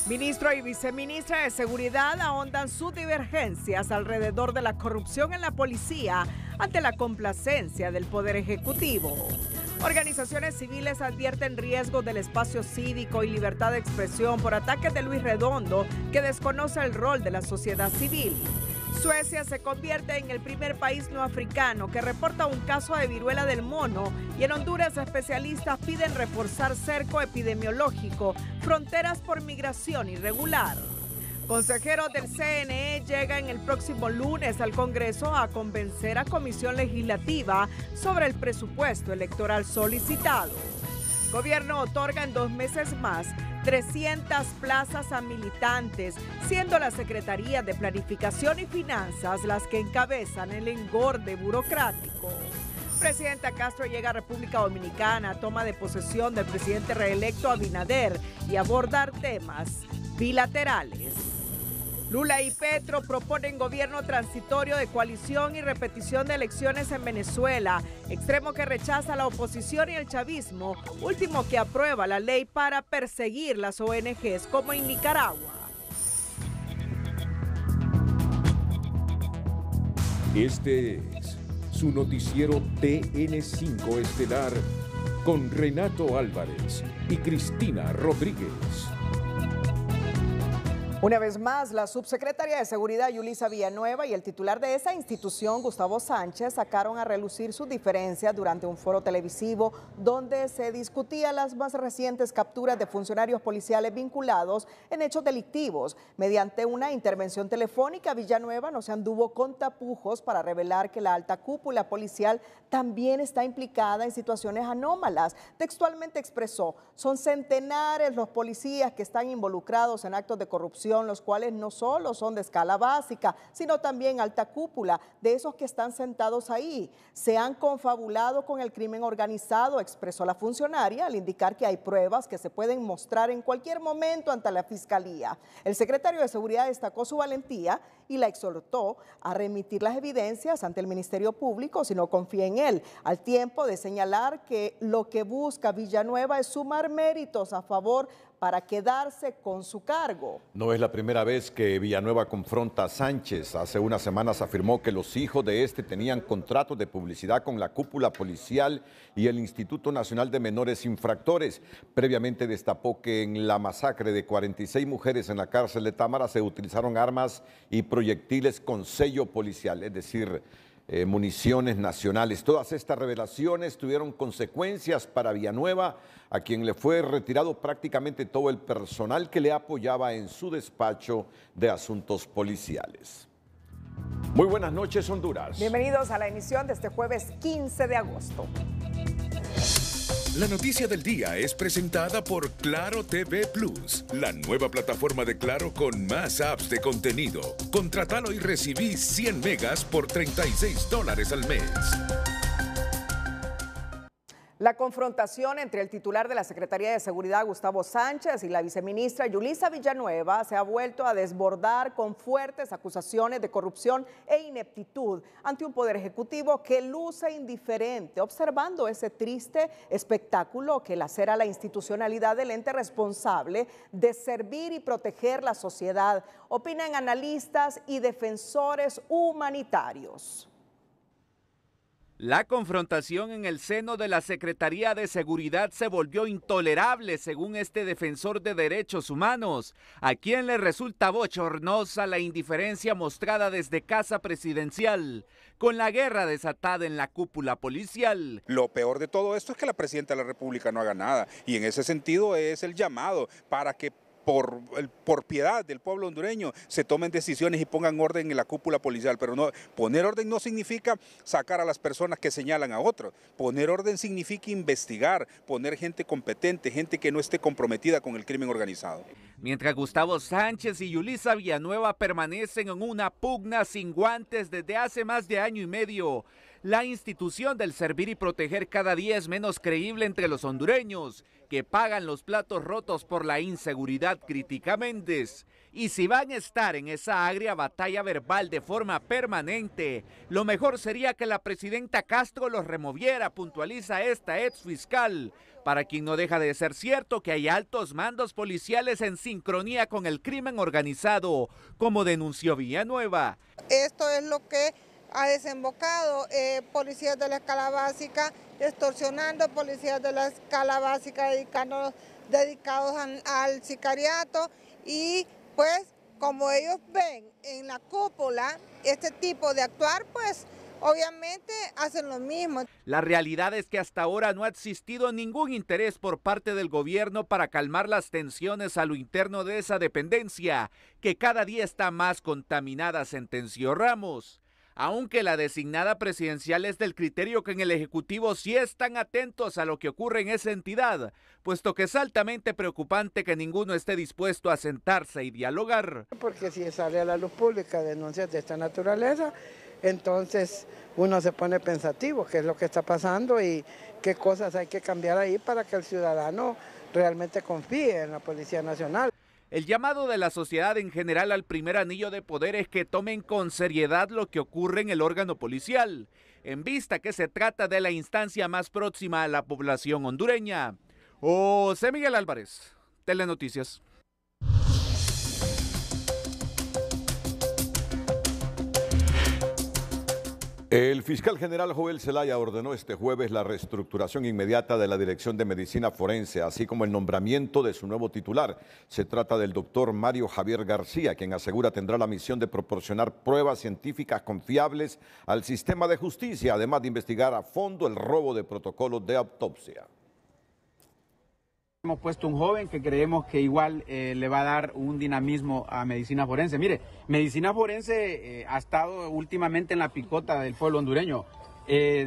Ministro y viceministra de Seguridad ahondan sus divergencias alrededor de la corrupción en la policía ante la complacencia del Poder Ejecutivo. Organizaciones civiles advierten riesgos del espacio cívico y libertad de expresión por ataques de Luis Redondo, que desconoce el rol de la sociedad civil. Suecia se convierte en el primer país no africano que reporta un caso de viruela del mono, y en Honduras especialistas piden reforzar cerco epidemiológico, fronteras por migración irregular. Consejeros del CNE llegan el próximo lunes al Congreso a convencer a Comisión Legislativa sobre el presupuesto electoral solicitado. Gobierno otorga en 2 meses más 300 plazas a militantes, siendo la Secretaría de Planificación y Finanzas las que encabezan el engorde burocrático. Presidenta Castro llega a República Dominicana, toma de posesión del presidente reelecto Abinader y abordar temas bilaterales. Lula y Petro proponen gobierno transitorio de coalición y repetición de elecciones en Venezuela, extremo que rechaza la oposición y el chavismo, último que aprueba la ley para perseguir las ONGs como en Nicaragua. Este es su noticiero TN5 Estelar con Renato Álvarez y Cristina Rodríguez. Una vez más, la subsecretaria de Seguridad, Yulisa Villanueva, y el titular de esa institución, Gustavo Sánchez, sacaron a relucir sus diferencias durante un foro televisivo donde se discutían las más recientes capturas de funcionarios policiales vinculados en hechos delictivos. Mediante una intervención telefónica, Villanueva no se anduvo con tapujos para revelar que la alta cúpula policial también está implicada en situaciones anómalas. Textualmente expresó: son centenares los policías que están involucrados en actos de corrupción, los cuales no solo son de escala básica, sino también alta cúpula, de esos que están sentados ahí. Se han confabulado con el crimen organizado, expresó la funcionaria, al indicar que hay pruebas que se pueden mostrar en cualquier momento ante la Fiscalía. El secretario de Seguridad destacó su valentía y la exhortó a remitir las evidencias ante el Ministerio Público si no confía en él, al tiempo de señalar que lo que busca Villanueva es sumar méritos a favor para quedarse con su cargo. No es la primera vez que Villanueva confronta a Sánchez. Hace unas semanas afirmó que los hijos de este tenían contratos de publicidad con la cúpula policial y el Instituto Nacional de Menores Infractores. Previamente destapó que en la masacre de 46 mujeres en la cárcel de Támara se utilizaron armas y proyectiles con sello policial, es decir, municiones nacionales. Todas estas revelaciones tuvieron consecuencias para Villanueva, a quien le fue retirado prácticamente todo el personal que le apoyaba en su despacho de asuntos policiales. Muy buenas noches, Honduras. Bienvenidos a la emisión de este jueves 15 de agosto. La noticia del día es presentada por Claro TV Plus, la nueva plataforma de Claro con más apps de contenido. Contratalo y recibí 100 megas por $36 al mes. La confrontación entre el titular de la Secretaría de Seguridad, Gustavo Sánchez, y la viceministra Yulisa Villanueva se ha vuelto a desbordar con fuertes acusaciones de corrupción e ineptitud ante un poder ejecutivo que luce indiferente, observando ese triste espectáculo que lacera la institucionalidad del ente responsable de servir y proteger la sociedad, opinan analistas y defensores humanitarios. La confrontación en el seno de la Secretaría de Seguridad se volvió intolerable, según este defensor de derechos humanos, a quien le resulta bochornosa la indiferencia mostrada desde Casa Presidencial, con la guerra desatada en la cúpula policial. Lo peor de todo esto es que la Presidenta de la República no haga nada, y en ese sentido es el llamado para que por piedad del pueblo hondureño se tomen decisiones y pongan orden en la cúpula policial. Pero no, poner orden no significa sacar a las personas que señalan a otros. Poner orden significa investigar, poner gente competente, gente que no esté comprometida con el crimen organizado. Mientras Gustavo Sánchez y Yulisa Villanueva permanecen en una pugna sin guantes desde hace más de año y medio, La institución del servir y proteger cada día es menos creíble entre los hondureños, que pagan los platos rotos por la inseguridad, critica Méndez. Y si van a estar en esa agria batalla verbal de forma permanente, lo mejor sería que la presidenta Castro los removiera, puntualiza esta ex fiscal, para quien no deja de ser cierto que hay altos mandos policiales en sincronía con el crimen organizado, como denunció Villanueva. Esto es lo que ha desembocado policías de la escala básica extorsionando, policías de la escala básica dedicados al sicariato, y pues como ellos ven en la cúpula este tipo de actuar, pues obviamente hacen lo mismo. La realidad es que hasta ahora no ha existido ningún interés por parte del gobierno para calmar las tensiones a lo interno de esa dependencia, que cada día está más contaminada, sentenció Ramos. Aunque la designada presidencial es del criterio que en el Ejecutivo sí están atentos a lo que ocurre en esa entidad, puesto que es altamente preocupante que ninguno esté dispuesto a sentarse y dialogar. Porque si sale a la luz pública denuncias de esta naturaleza, entonces uno se pone pensativo qué es lo que está pasando y qué cosas hay que cambiar ahí para que el ciudadano realmente confíe en la Policía Nacional. El llamado de la sociedad en general al primer anillo de poder es que tomen con seriedad lo que ocurre en el órgano policial, en vista que se trata de la instancia más próxima a la población hondureña. José Miguel Álvarez, Telenoticias. El fiscal general Joel Zelaya ordenó este jueves la reestructuración inmediata de la Dirección de Medicina Forense, así como el nombramiento de su nuevo titular. Se trata del doctor Mario Javier García, quien asegura tendrá la misión de proporcionar pruebas científicas confiables al sistema de justicia, además de investigar a fondo el robo de protocolos de autopsia. Hemos puesto un joven que creemos que igual le va a dar un dinamismo a medicina forense. Mire, medicina forense ha estado últimamente en la picota del pueblo hondureño.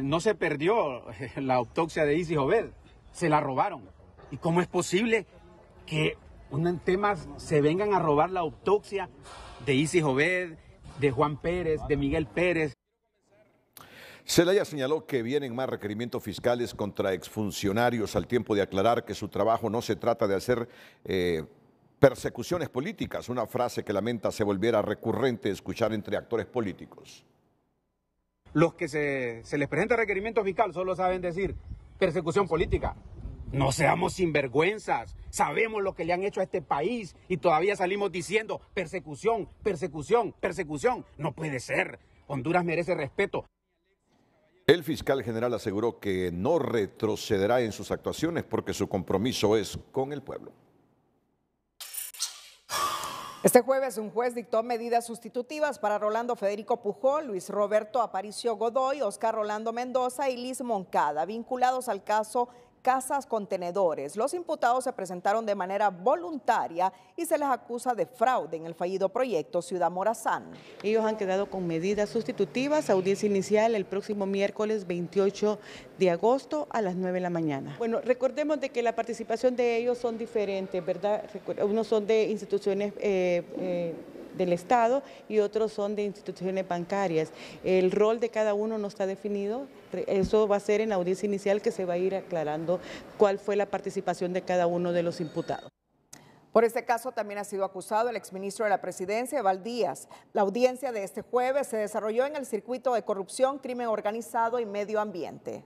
No se perdió la autopsia de Isis Obed, se la robaron. ¿Y cómo es posible que en temas se vengan a robar la autopsia de Isis Obed, de Juan Pérez, de Miguel Pérez? Zelaya señaló que vienen más requerimientos fiscales contra exfuncionarios al tiempo de aclarar que su trabajo no se trata de hacer persecuciones políticas, una frase que lamenta se volviera recurrente escuchar entre actores políticos. Los que se les presenta requerimiento fiscal solo saben decir persecución política. No seamos sinvergüenzas, sabemos lo que le han hecho a este país y todavía salimos diciendo persecución, persecución, persecución. No puede ser, Honduras merece respeto. El fiscal general aseguró que no retrocederá en sus actuaciones porque su compromiso es con el pueblo. Este jueves un juez dictó medidas sustitutivas para Rolando Federico Pujol, Luis Roberto Aparicio Godoy, Oscar Rolando Mendoza y Liz Moncada, vinculados al caso Casas Contenedores. Los imputados se presentaron de manera voluntaria y se les acusa de fraude en el fallido proyecto Ciudad Morazán. Ellos han quedado con medidas sustitutivas, audiencia inicial el próximo miércoles 28 de agosto a las 9 de la mañana. Bueno, recordemos de que la participación de ellos son diferentes, ¿verdad? Unos son de instituciones del Estado y otros son de instituciones bancarias. El rol de cada uno no está definido, eso va a ser en la audiencia inicial que se va a ir aclarando cuál fue la participación de cada uno de los imputados. Por este caso también ha sido acusado el exministro de la Presidencia, Eval Díaz. La audiencia de este jueves se desarrolló en el circuito de corrupción, crimen organizado y medio ambiente.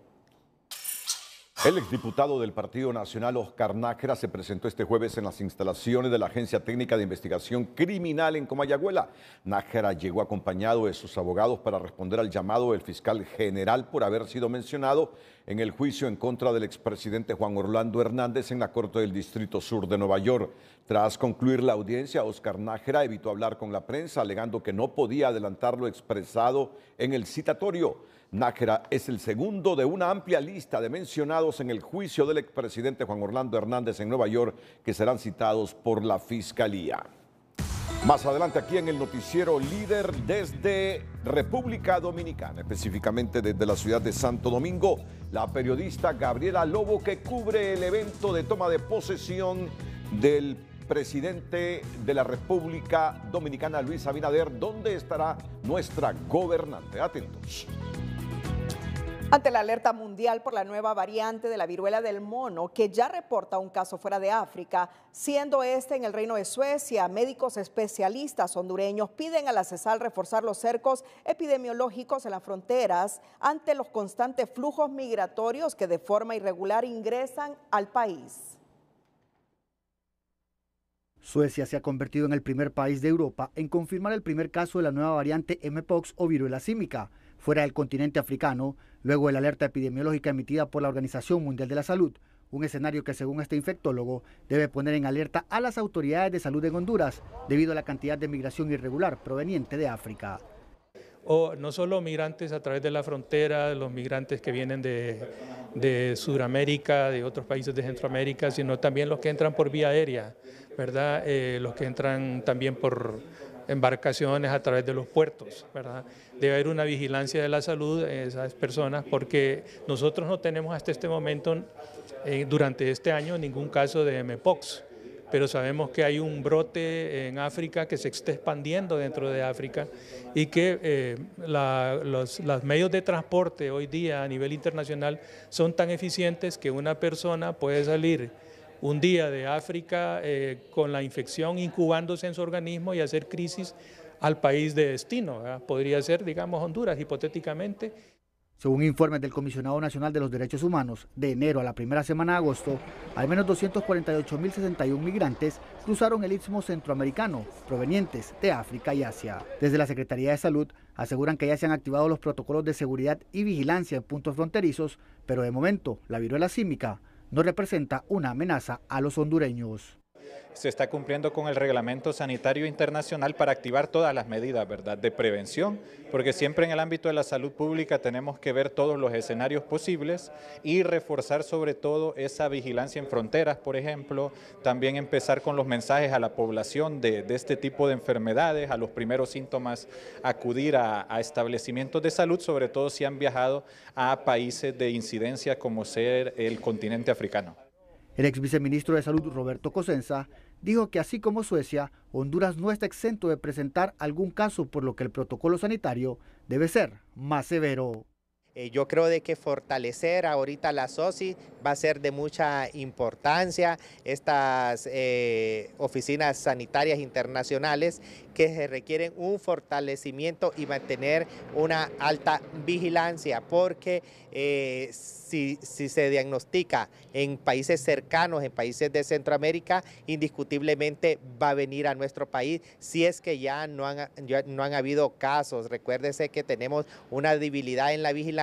El exdiputado del Partido Nacional, Oscar Nájera, se presentó este jueves en las instalaciones de la Agencia Técnica de Investigación Criminal en Comayagüela. Nájera llegó acompañado de sus abogados para responder al llamado del fiscal general por haber sido mencionado en el juicio en contra del expresidente Juan Orlando Hernández en la Corte del Distrito Sur de Nueva York. Tras concluir la audiencia, Oscar Nájera evitó hablar con la prensa, alegando que no podía adelantar lo expresado en el citatorio. Nájera es el segundo de una amplia lista de mencionados en el juicio del expresidente Juan Orlando Hernández en Nueva York que serán citados por la Fiscalía. Más adelante aquí en el noticiero líder desde República Dominicana, específicamente desde la ciudad de Santo Domingo, la periodista Gabriela Lobo que cubre el evento de toma de posesión del presidente de la República Dominicana, Luis Abinader, donde estará nuestra gobernante. Atentos. Ante la alerta mundial por la nueva variante de la viruela del mono, que ya reporta un caso fuera de África, siendo este en el Reino de Suecia, médicos especialistas hondureños piden a la CESAL reforzar los cercos epidemiológicos en las fronteras ante los constantes flujos migratorios que de forma irregular ingresan al país. Suecia se ha convertido en el primer país de Europa en confirmar el primer caso de la nueva variante Mpox o viruela símica fuera del continente africano, luego de la alerta epidemiológica emitida por la Organización Mundial de la Salud, un escenario que según este infectólogo debe poner en alerta a las autoridades de salud en Honduras debido a la cantidad de migración irregular proveniente de África. O no solo migrantes a través de la frontera, los migrantes que vienen de Sudamérica, de otros países de Centroamérica, sino también los que entran por vía aérea, ¿verdad? Los que entran también por embarcaciones a través de los puertos, ¿verdad? Debe haber una vigilancia de la salud de esas personas porque nosotros no tenemos hasta este momento, durante este año, ningún caso de Mpox, pero sabemos que hay un brote en África que se está expandiendo dentro de África y que los medios de transporte hoy día a nivel internacional son tan eficientes que una persona puede salir un día de África con la infección incubándose en su organismo y hacer crisis al país de destino, ¿verdad? Podría ser, digamos, Honduras, hipotéticamente. Según informes del Comisionado Nacional de los Derechos Humanos, de enero a la primera semana de agosto, al menos 248.061 migrantes cruzaron el istmo centroamericano, provenientes de África y Asia. Desde la Secretaría de Salud aseguran que ya se han activado los protocolos de seguridad y vigilancia en puntos fronterizos, pero de momento la viruela símica no representa una amenaza a los hondureños. Se está cumpliendo con el Reglamento Sanitario Internacional para activar todas las medidas, ¿verdad?, de prevención, porque siempre en el ámbito de la salud pública tenemos que ver todos los escenarios posibles y reforzar sobre todo esa vigilancia en fronteras, por ejemplo, también empezar con los mensajes a la población de este tipo de enfermedades, a los primeros síntomas acudir a establecimientos de salud, sobre todo si han viajado a países de incidencia como ser el continente africano. El ex viceministro de Salud, Roberto Cosenza, dijo que así como Suecia, Honduras no está exento de presentar algún caso, por lo que el protocolo sanitario debe ser más severo. Yo creo de que fortalecer ahorita la SOSI va a ser de mucha importancia, estas oficinas sanitarias internacionales que se requieren un fortalecimiento y mantener una alta vigilancia, porque si se diagnostica en países cercanos, en países de Centroamérica, indiscutiblemente va a venir a nuestro país si es que ya no han habido casos. Recuérdese que tenemos una debilidad en la vigilancia,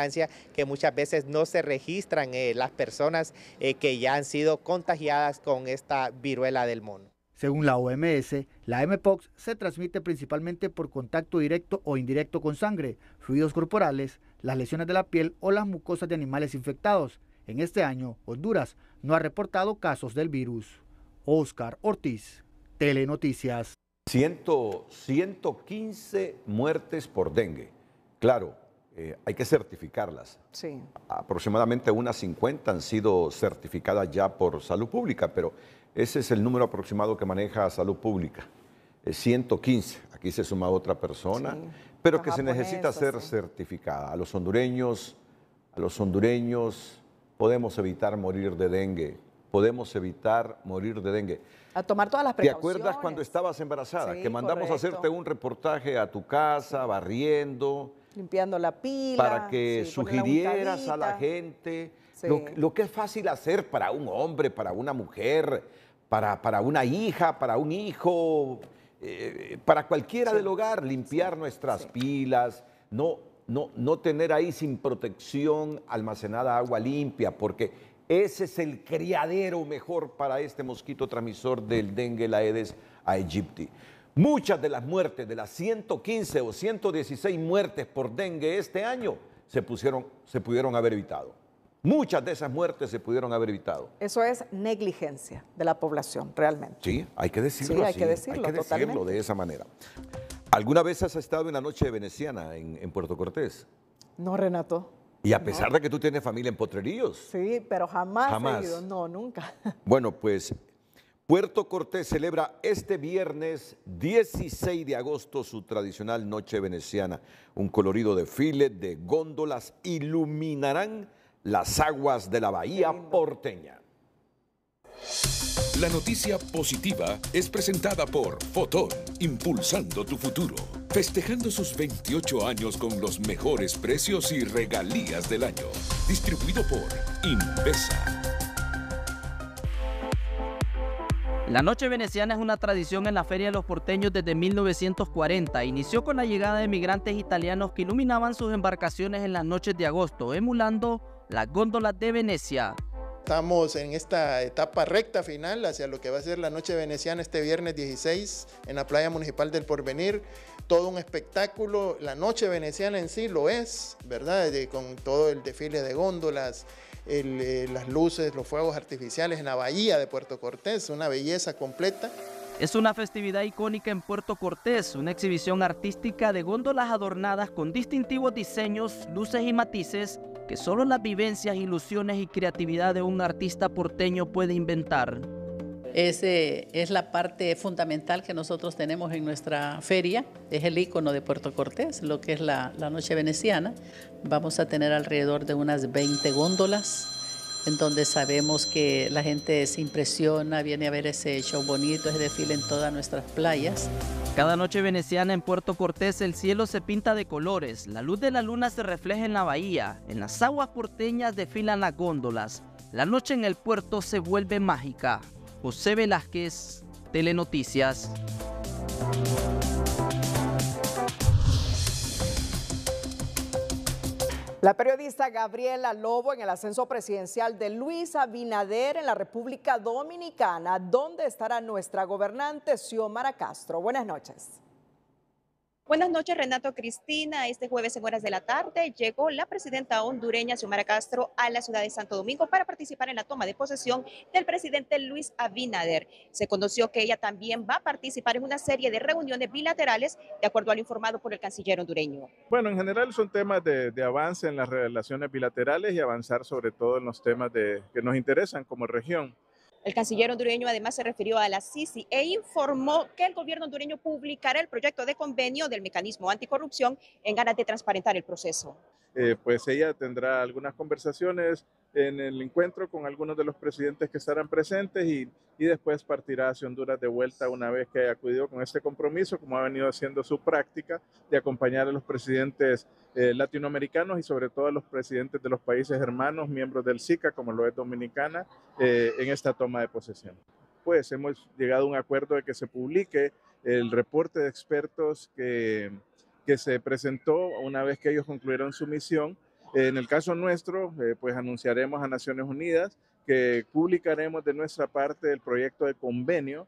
que muchas veces no se registran las personas que ya han sido contagiadas con esta viruela del mono. Según la OMS, la Mpox se transmite principalmente por contacto directo o indirecto con sangre, fluidos corporales, las lesiones de la piel o las mucosas de animales infectados. En este año, Honduras no ha reportado casos del virus. Oscar Ortiz, Telenoticias. 115 muertes por dengue. Claro, hay que certificarlas. Sí. Aproximadamente unas 50 han sido certificadas ya por Salud Pública, pero ese es el número aproximado que maneja Salud Pública. 115. Aquí se suma otra persona, sí, pero que se necesita ser certificada. A los hondureños podemos evitar morir de dengue. Podemos evitar morir de dengue. A tomar todas las precauciones. ¿Te acuerdas cuando estabas embarazada? Sí, que mandamos a hacerte un reportaje a tu casa, barriendo, limpiando la pila, para que sugirieras a la gente lo que es fácil hacer para un hombre, para una mujer, para una hija, para un hijo, para cualquiera del hogar, limpiar nuestras pilas, no tener ahí sin protección almacenada agua limpia, porque ese es el criadero mejor para este mosquito transmisor del dengue, la Aedes aegypti. Muchas de las muertes, de las 115 o 116 muertes por dengue este año, se pudieron haber evitado. Muchas de esas muertes se pudieron haber evitado. Eso es negligencia de la población, realmente. Sí, hay que decirlo así. Hay que decirlo de esa manera. ¿Alguna vez has estado en la noche veneciana en Puerto Cortés? No, Renato. Y a pesar de que tú tienes familia en Potrerillos. Sí, pero jamás he ido. No, nunca. Bueno, pues Puerto Cortés celebra este viernes 16 de agosto su tradicional Noche Veneciana. Un colorido desfile de góndolas iluminarán las aguas de la bahía porteña. La noticia positiva es presentada por Fotón, impulsando tu futuro. Festejando sus 28 años con los mejores precios y regalías del año. Distribuido por Impesa. La Noche Veneciana es una tradición en la Feria de los Porteños desde 1940. Inició con la llegada de migrantes italianos que iluminaban sus embarcaciones en las noches de agosto, emulando las góndolas de Venecia. Estamos en esta etapa recta final hacia lo que va a ser la Noche Veneciana este viernes 16 en la Playa Municipal del Porvenir. Todo un espectáculo, la Noche Veneciana en sí lo es, ¿verdad? Con todo el desfile de góndolas, las luces, los fuegos artificiales en la bahía de Puerto Cortés, una belleza completa. Es una festividad icónica en Puerto Cortés, una exhibición artística de góndolas adornadas con distintivos diseños, luces y matices que solo las vivencias, ilusiones y creatividad de un artista porteño puede inventar. Es la parte fundamental que nosotros tenemos en nuestra feria, es el ícono de Puerto Cortés, lo que es la Noche Veneciana. Vamos a tener alrededor de unas 20 góndolas, en donde sabemos que la gente se impresiona, viene a ver ese show bonito, ese desfile en todas nuestras playas. Cada noche veneciana en Puerto Cortés el cielo se pinta de colores, la luz de la luna se refleja en la bahía, en las aguas porteñas desfilan las góndolas, la noche en el puerto se vuelve mágica. José Velázquez, Telenoticias. La periodista Gabriela Lobo en el ascenso presidencial de Luis Abinader en la República Dominicana, donde estará nuestra gobernante Xiomara Castro. Buenas noches. Buenas noches, Renato, Cristina. Este jueves en horas de la tarde llegó la presidenta hondureña Xiomara Castro a la ciudad de Santo Domingo para participar en la toma de posesión del presidente Luis Abinader. Se conoció que ella también va a participar en una serie de reuniones bilaterales, de acuerdo a lo informado por el canciller hondureño. Bueno, en general son temas de avance en las relaciones bilaterales y avanzar sobre todo en los temas que nos interesan como región. El canciller hondureño además se refirió a la Sisi e informó que el gobierno hondureño publicará el proyecto de convenio del mecanismo anticorrupción en ganas de transparentar el proceso. Pues ella tendrá algunas conversaciones en el encuentro con algunos de los presidentes que estarán presentes y después partirá hacia Honduras de vuelta una vez que haya acudido con este compromiso, como ha venido haciendo su práctica de acompañar a los presidentes latinoamericanos y sobre todo a los presidentes de los países hermanos, miembros del SICA, como lo es Dominicana, en esta toma de posesión. Pues hemos llegado a un acuerdo de que se publique el reporte de expertos que se presentó una vez que ellos concluyeron su misión. En el caso nuestro, pues anunciaremos a Naciones Unidas que publicaremos de nuestra parte el proyecto de convenio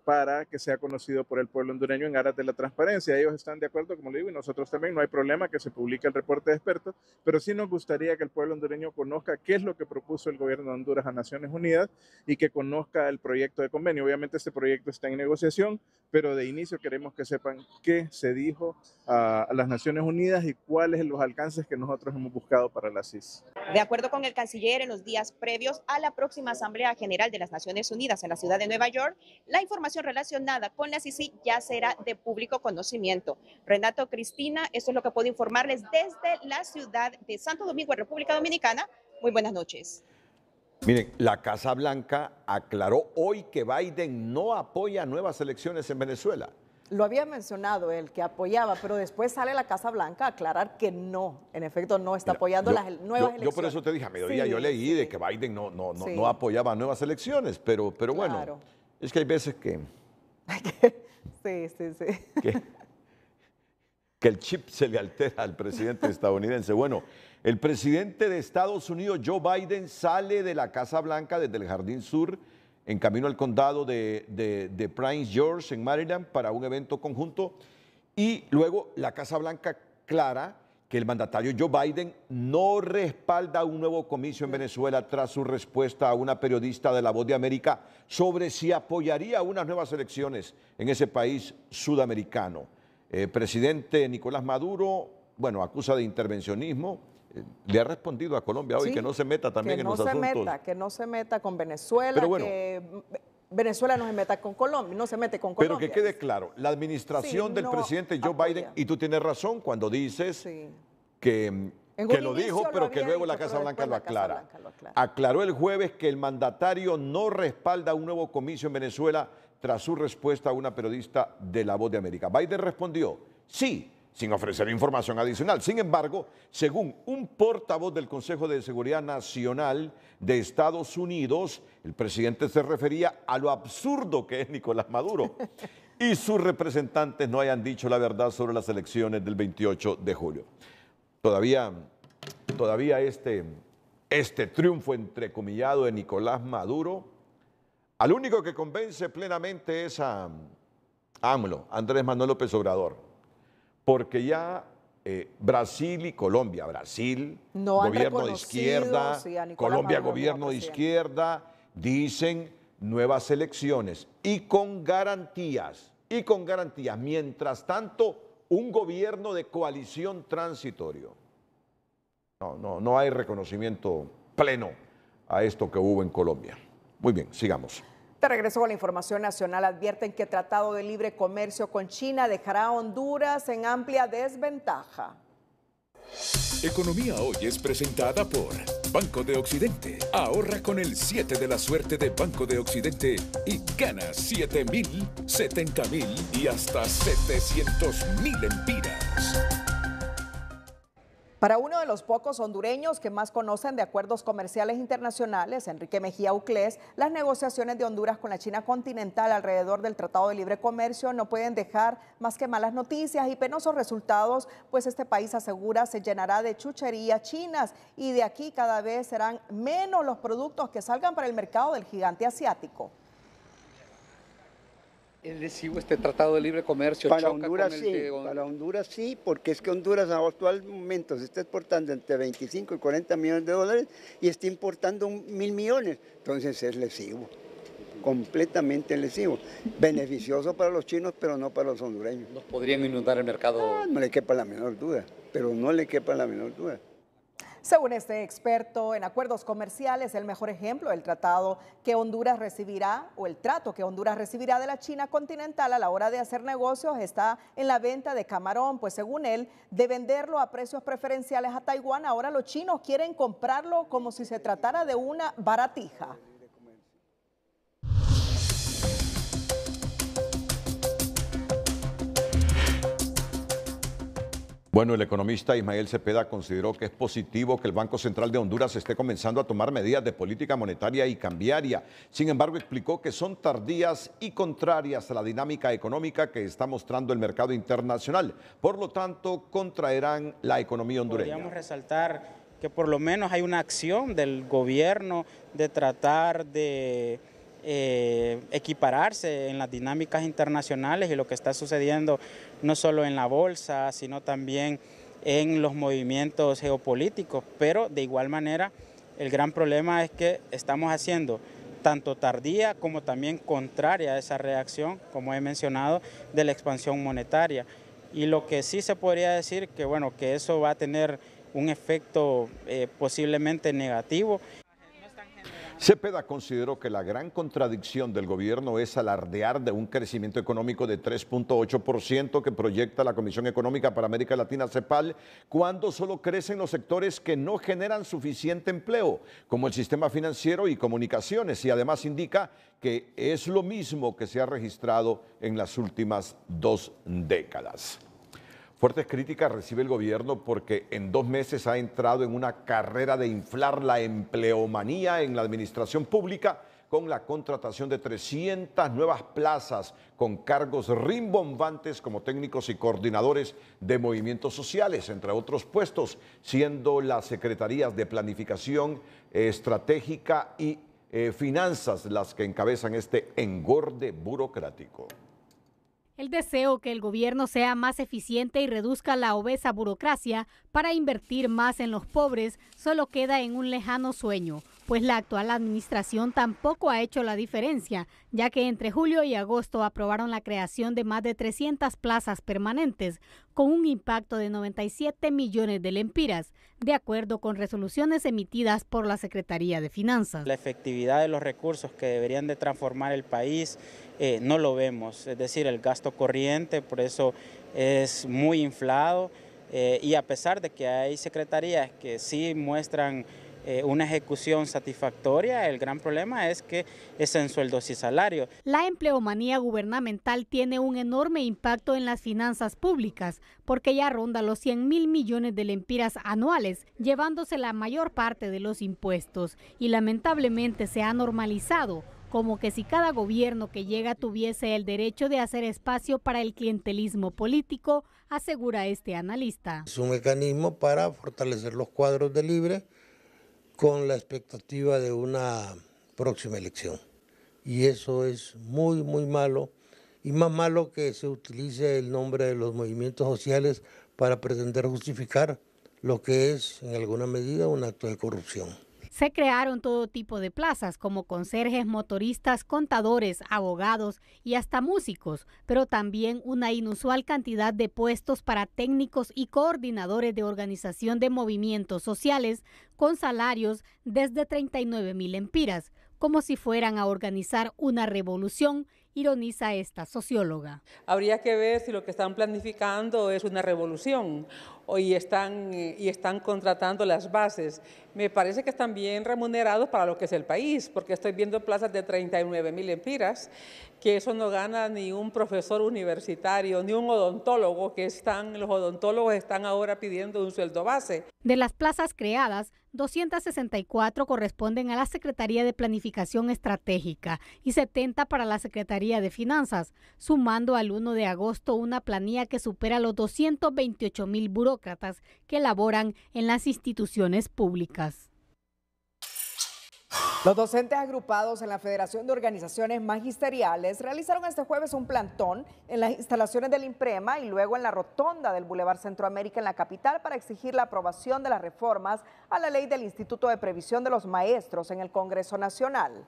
para que sea conocido por el pueblo hondureño en aras de la transparencia. Ellos están de acuerdo, como le digo, y nosotros también, no hay problema que se publique el reporte de expertos, pero sí nos gustaría que el pueblo hondureño conozca qué es lo que propuso el gobierno de Honduras a Naciones Unidas y que conozca el proyecto de convenio. Obviamente este proyecto está en negociación, pero de inicio queremos que sepan qué se dijo a las Naciones Unidas y cuáles son los alcances que nosotros hemos buscado para la CIS. De acuerdo con el canciller, en los días previos a la próxima Asamblea General de las Naciones Unidas en la ciudad de Nueva York, la información relacionada con la CICI ya será de público conocimiento. Renato, Cristina, esto es lo que puedo informarles desde la ciudad de Santo Domingo, en República Dominicana. Muy buenas noches. Miren, la Casa Blanca aclaró hoy que Biden no apoya nuevas elecciones en Venezuela. Lo había mencionado él, que apoyaba, pero después sale la Casa Blanca a aclarar que no, en efecto, no está apoyando las nuevas elecciones. Yo por eso te dije, a mediodía yo leí de que Biden no apoyaba nuevas elecciones, pero bueno, claro. Es que hay veces que... que el chip se le altera al presidente estadounidense. Bueno, el presidente de Estados Unidos, Joe Biden, sale de la Casa Blanca desde el Jardín Sur en camino al condado de Prince George, en Maryland, para un evento conjunto. Y luego la Casa Blanca aclara que el mandatario Joe Biden no respalda un nuevo comicio en Venezuela tras su respuesta a una periodista de La Voz de América sobre si apoyaría unas nuevas elecciones en ese país sudamericano. Presidente Nicolás Maduro, bueno, acusa de intervencionismo. Le ha respondido a Colombia hoy que no se meta también en los asuntos. Que no se meta con Venezuela, pero bueno, que Venezuela no se meta con Colombia, no se mete con Colombia. Pero que quede claro, la administración del presidente Joe Biden, y tú tienes razón cuando dices que lo dijo, pero que luego la Casa Blanca lo aclara. Aclaró el jueves que el mandatario no respalda un nuevo comicio en Venezuela tras su respuesta a una periodista de La Voz de América. Biden respondió, sí, sin ofrecer información adicional. Sin embargo, según un portavoz del Consejo de Seguridad Nacional de Estados Unidos, el presidente se refería a lo absurdo que es Nicolás Maduro y sus representantes no hayan dicho la verdad sobre las elecciones del 28 de julio. Todavía este triunfo entrecomillado de Nicolás Maduro, al único que convence plenamente es a AMLO, Andrés Manuel López Obrador. Porque ya Brasil y Colombia, Brasil, no gobierno de izquierda, Colombia, gobierno de izquierda, dicen nuevas elecciones y con garantías. Mientras tanto, un gobierno de coalición transitorio. No hay reconocimiento pleno a esto que hubo en Colombia. Muy bien, sigamos. De regreso con la información nacional, advierten que Tratado de Libre Comercio con China dejará a Honduras en amplia desventaja. Economía Hoy es presentada por Banco de Occidente. Ahorra con el 7 de la suerte de Banco de Occidente y gana 7,000, 70,000 y hasta 700,000 empiras. Para uno de los pocos hondureños que más conocen de acuerdos comerciales internacionales, Enrique Mejía Uclés, las negociaciones de Honduras con la China continental alrededor del Tratado de Libre Comercio no pueden dejar más que malas noticias y penosos resultados, pues este país asegura se llenará de chucherías chinas y de aquí cada vez serán menos los productos que salgan para el mercado del gigante asiático. ¿Es lesivo este Tratado de Libre Comercio? Para Honduras sí, porque es que Honduras en actual momento se está exportando entre 25 y 40 millones de dólares y está importando 1.000 millones. Entonces es lesivo, completamente lesivo. Beneficioso para los chinos, pero no para los hondureños. ¿Nos podrían inundar el mercado? No le quepa la menor duda, pero no le quepa la menor duda. Según este experto en acuerdos comerciales, el mejor ejemplo del tratado que Honduras recibirá o el trato que Honduras recibirá de la China continental a la hora de hacer negocios está en la venta de camarón, pues según él, de venderlo a precios preferenciales a Taiwán, ahora los chinos quieren comprarlo como si se tratara de una baratija. Bueno, el economista Ismael Cepeda consideró que es positivo que el Banco Central de Honduras esté comenzando a tomar medidas de política monetaria y cambiaria. Sin embargo, explicó que son tardías y contrarias a la dinámica económica que está mostrando el mercado internacional. Por lo tanto, contraerán la economía hondureña. Podríamos resaltar que por lo menos hay una acción del gobierno de tratar de equipararse en las dinámicas internacionales y lo que está sucediendo no solo en la bolsa, sino también en los movimientos geopolíticos, pero de igual manera el gran problema es que estamos haciendo tanto tardía como también contraria a esa reacción, como he mencionado, de la expansión monetaria. Y lo que sí se podría decir que, bueno, que eso va a tener un efecto posiblemente negativo. Cepeda consideró que la gran contradicción del gobierno es alardear de un crecimiento económico de 3.8% que proyecta la Comisión Económica para América Latina, CEPAL, cuando solo crecen los sectores que no generan suficiente empleo, como el sistema financiero y comunicaciones, y además indica que es lo mismo que se ha registrado en las últimas 2 décadas. Fuertes críticas recibe el gobierno porque en 2 meses ha entrado en una carrera de inflar la empleomanía en la administración pública con la contratación de 300 nuevas plazas con cargos rimbombantes como técnicos y coordinadores de movimientos sociales, entre otros puestos, siendo las secretarías de planificación estratégica y finanzas las que encabezan este engorde burocrático. El deseo que el gobierno sea más eficiente y reduzca la obesa burocracia para invertir más en los pobres solo queda en un lejano sueño, pues la actual administración tampoco ha hecho la diferencia, ya que entre julio y agosto aprobaron la creación de más de 300 plazas permanentes, con un impacto de 97 millones de lempiras, de acuerdo con resoluciones emitidas por la Secretaría de Finanzas. La efectividad de los recursos que deberían de transformar el país no lo vemos, es decir, el gasto corriente por eso es muy inflado y a pesar de que hay secretarías que sí muestran una ejecución satisfactoria, el gran problema es que es en sueldos y salarios. La empleomanía gubernamental tiene un enorme impacto en las finanzas públicas porque ya ronda los 100.000 millones de lempiras anuales, llevándose la mayor parte de los impuestos y lamentablemente se ha normalizado como que si cada gobierno que llega tuviese el derecho de hacer espacio para el clientelismo político, asegura este analista. Es un mecanismo para fortalecer los cuadros de Libre con la expectativa de una próxima elección. Y eso es muy, muy malo, y más malo que se utilice el nombre de los movimientos sociales para pretender justificar lo que es, en alguna medida, un acto de corrupción. Se crearon todo tipo de plazas como conserjes, motoristas, contadores, abogados y hasta músicos, pero también una inusual cantidad de puestos para técnicos y coordinadores de organización de movimientos sociales con salarios desde 39.000 lempiras, como si fueran a organizar una revolución, ironiza esta socióloga. Habría que ver si lo que están planificando es una revolución y están contratando las bases. Me parece que están bien remunerados para lo que es el país, porque estoy viendo plazas de 39.000 lempiras, que eso no gana ni un profesor universitario, ni un odontólogo, los odontólogos están ahora pidiendo un sueldo base. De las plazas creadas, 264 corresponden a la Secretaría de Planificación Estratégica y 70 para la Secretaría de Finanzas, sumando al 1 de agosto una planilla que supera los 228.000 burócratas que laboran en las instituciones públicas. Los docentes agrupados en la Federación de Organizaciones Magisteriales realizaron este jueves un plantón en las instalaciones del INPREMA y luego en la rotonda del Boulevard Centroamérica en la capital para exigir la aprobación de las reformas a la ley del Instituto de Previsión de los Maestros en el Congreso Nacional.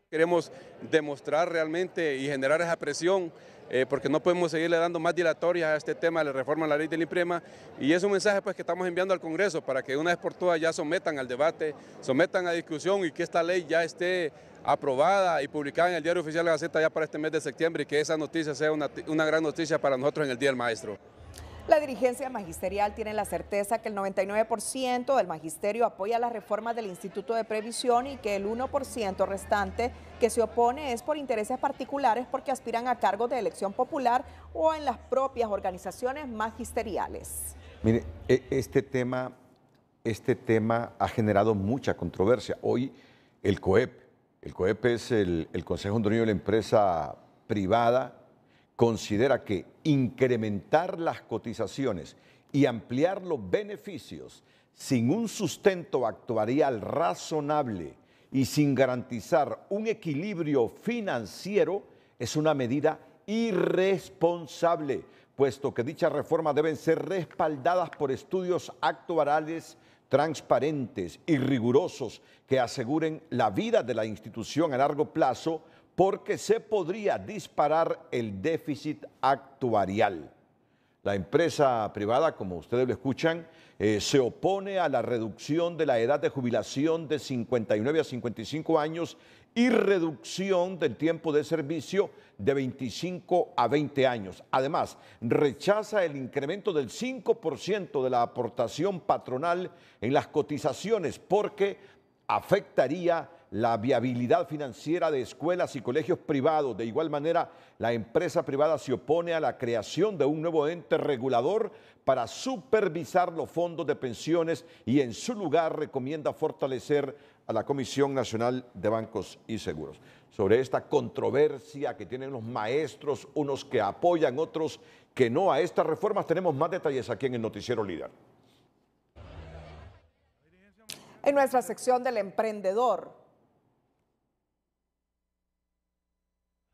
Queremos demostrar realmente y generar esa presión porque no podemos seguirle dando más dilatorias a este tema de la reforma a la ley del INPREMA, y es un mensaje pues que estamos enviando al Congreso para que una vez por todas ya sometan al debate, sometan a discusión y que esta ley ya esté aprobada y publicada en el Diario Oficial de la Gaceta ya para este mes de septiembre, y que esa noticia sea una gran noticia para nosotros en el Día del Maestro. La dirigencia magisterial tiene la certeza que el 99% del magisterio apoya las reformas del Instituto de Previsión y que el 1% restante que se opone es por intereses particulares porque aspiran a cargos de elección popular o en las propias organizaciones magisteriales. Mire, este tema ha generado mucha controversia. Hoy el COEP es el Consejo Hondureño de la Empresa Privada, considera que incrementar las cotizaciones y ampliar los beneficios sin un sustento actuarial razonable y sin garantizar un equilibrio financiero es una medida irresponsable, puesto que dichas reformas deben ser respaldadas por estudios actuariales transparentes y rigurosos que aseguren la vida de la institución a largo plazo, porque se podría disparar el déficit actuarial. La empresa privada, como ustedes lo escuchan, se opone a la reducción de la edad de jubilación de 59 a 55 años y reducción del tiempo de servicio de 25 a 20 años. Además, rechaza el incremento del 5% de la aportación patronal en las cotizaciones porque afectaría la viabilidad financiera de escuelas y colegios privados. De igual manera, la empresa privada se opone a la creación de un nuevo ente regulador para supervisar los fondos de pensiones y en su lugar recomienda fortalecer a la Comisión Nacional de Bancos y Seguros. Sobre esta controversia que tienen los maestros, unos que apoyan, otros que no a estas reformas, tenemos más detalles aquí en el Noticiero Líder. En nuestra sección del emprendedor.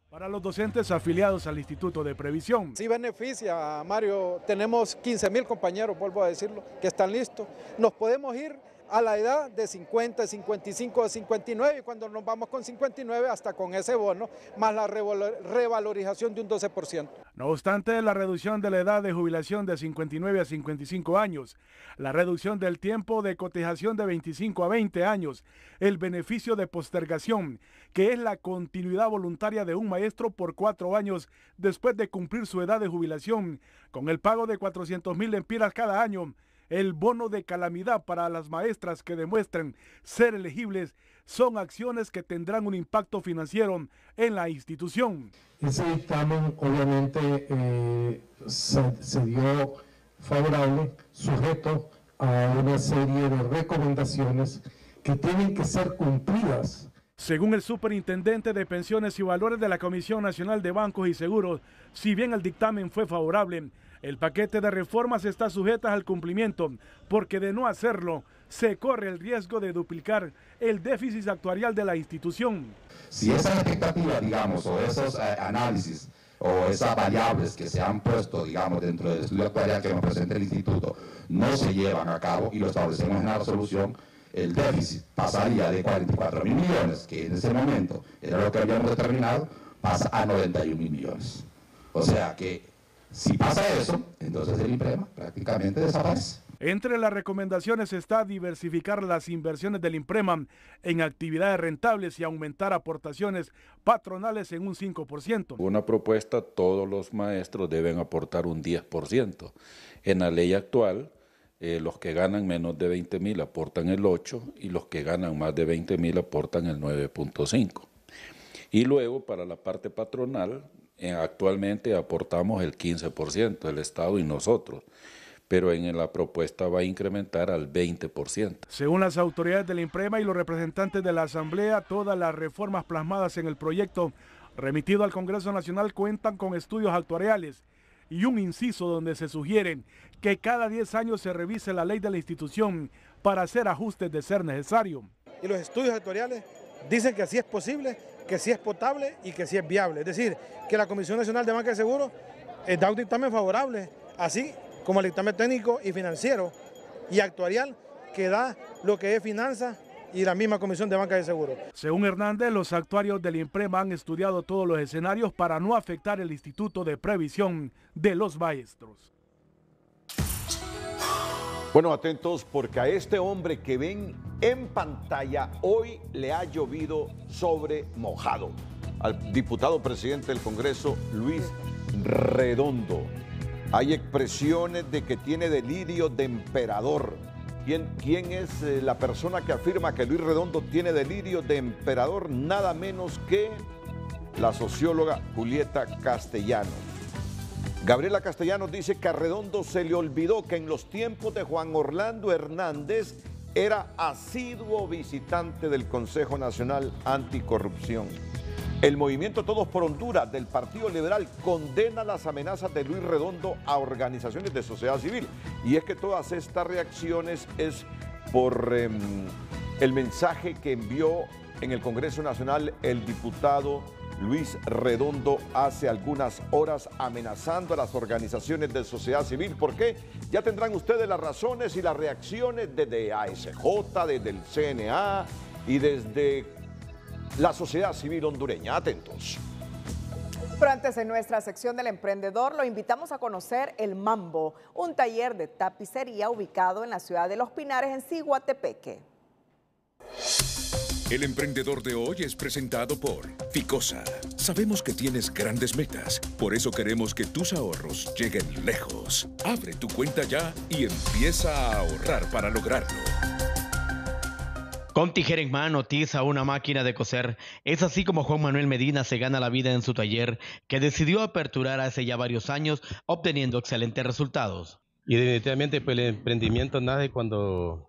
Para los docentes afiliados al Instituto de Previsión. Sí beneficia, Mario. Tenemos 15.000 compañeros, vuelvo a decirlo, que están listos. Nos podemos ir a la edad de 50, 55 o 59, y cuando nos vamos con 59 hasta con ese bono, más la revalorización de un 12%. No obstante, la reducción de la edad de jubilación de 59 a 55 años, la reducción del tiempo de cotización de 25 a 20 años, el beneficio de postergación, que es la continuidad voluntaria de un maestro por 4 años después de cumplir su edad de jubilación, con el pago de 400,000 lempiras cada año, el bono de calamidad para las maestras que demuestren ser elegibles, son acciones que tendrán un impacto financiero en la institución. Ese dictamen obviamente se dio favorable, sujeto a una serie de recomendaciones que tienen que ser cumplidas. Según el superintendente de pensiones y valores de la Comisión Nacional de Bancos y Seguros, si bien el dictamen fue favorable, el paquete de reformas está sujeto al cumplimiento, porque de no hacerlo, se corre el riesgo de duplicar el déficit actuarial de la institución. Si esas expectativas, digamos, o esos análisis, o esas variables que se han puesto, digamos, dentro del estudio actuarial que nos presenta el instituto, no se llevan a cabo y lo establecemos en la resolución, el déficit pasaría de 44,000 millones, que en ese momento era lo que habíamos determinado, pasa a 91,000 millones. O sea que si pasa eso, entonces el INPREMA prácticamente desaparece. Entre las recomendaciones está diversificar las inversiones del INPREMA en actividades rentables y aumentar aportaciones patronales en un 5%. Una propuesta, todos los maestros deben aportar un 10%. En la ley actual, los que ganan menos de 20,000 aportan el 8% y los que ganan más de 20,000 aportan el 9.5%. Y luego para la parte patronal, actualmente aportamos el 15%, el Estado y nosotros, pero en la propuesta va a incrementar al 20%. Según las autoridades del INPREMA y los representantes de la Asamblea, todas las reformas plasmadas en el proyecto remitido al Congreso Nacional cuentan con estudios actuariales y un inciso donde se sugieren que cada 10 años se revise la ley de la institución para hacer ajustes de ser necesario. Y los estudios actuariales dicen que sí es posible, que sí es potable y que sí es viable. Es decir, que la Comisión Nacional de Banca y Seguros da un dictamen favorable, así como el dictamen técnico y financiero y actuarial que da lo que es finanzas y la misma Comisión de Banca y Seguros. Según Hernández, los actuarios del INPREMA han estudiado todos los escenarios para no afectar el Instituto de Previsión de los Maestros. Bueno, atentos porque a este hombre que ven en pantalla hoy le ha llovido sobre mojado. Al diputado presidente del Congreso, Luis Redondo. Hay expresiones de que tiene delirio de emperador. ¿Quién es la persona que afirma que Luis Redondo tiene delirio de emperador? Nada menos que la socióloga Julieta Castellanos. Gabriela Castellanos dice que a Redondo se le olvidó que en los tiempos de Juan Orlando Hernández era asiduo visitante del Consejo Nacional Anticorrupción. El movimiento Todos por Honduras del Partido Liberal condena las amenazas de Luis Redondo a organizaciones de sociedad civil. Y es que todas estas reacciones es por el mensaje que envió en el Congreso Nacional el diputado Luis Redondo hace algunas horas amenazando a las organizaciones de sociedad civil. ¿Por qué? Ya tendrán ustedes las razones y las reacciones desde ASJ, desde el CNA y desde la sociedad civil hondureña. Atentos. Pero antes, en nuestra sección del emprendedor, lo invitamos a conocer El Mambo, un taller de tapicería ubicado en la ciudad de Los Pinares, en Ciguatepeque. El emprendedor de hoy es presentado por Ficosa. Sabemos que tienes grandes metas, por eso queremos que tus ahorros lleguen lejos. Abre tu cuenta ya y empieza a ahorrar para lograrlo. Con tijera en mano, tiza, una máquina de coser. Es así como Juan Manuel Medina se gana la vida en su taller, que decidió aperturar hace ya varios años, obteniendo excelentes resultados. Y definitivamente pues, el emprendimiento nace cuando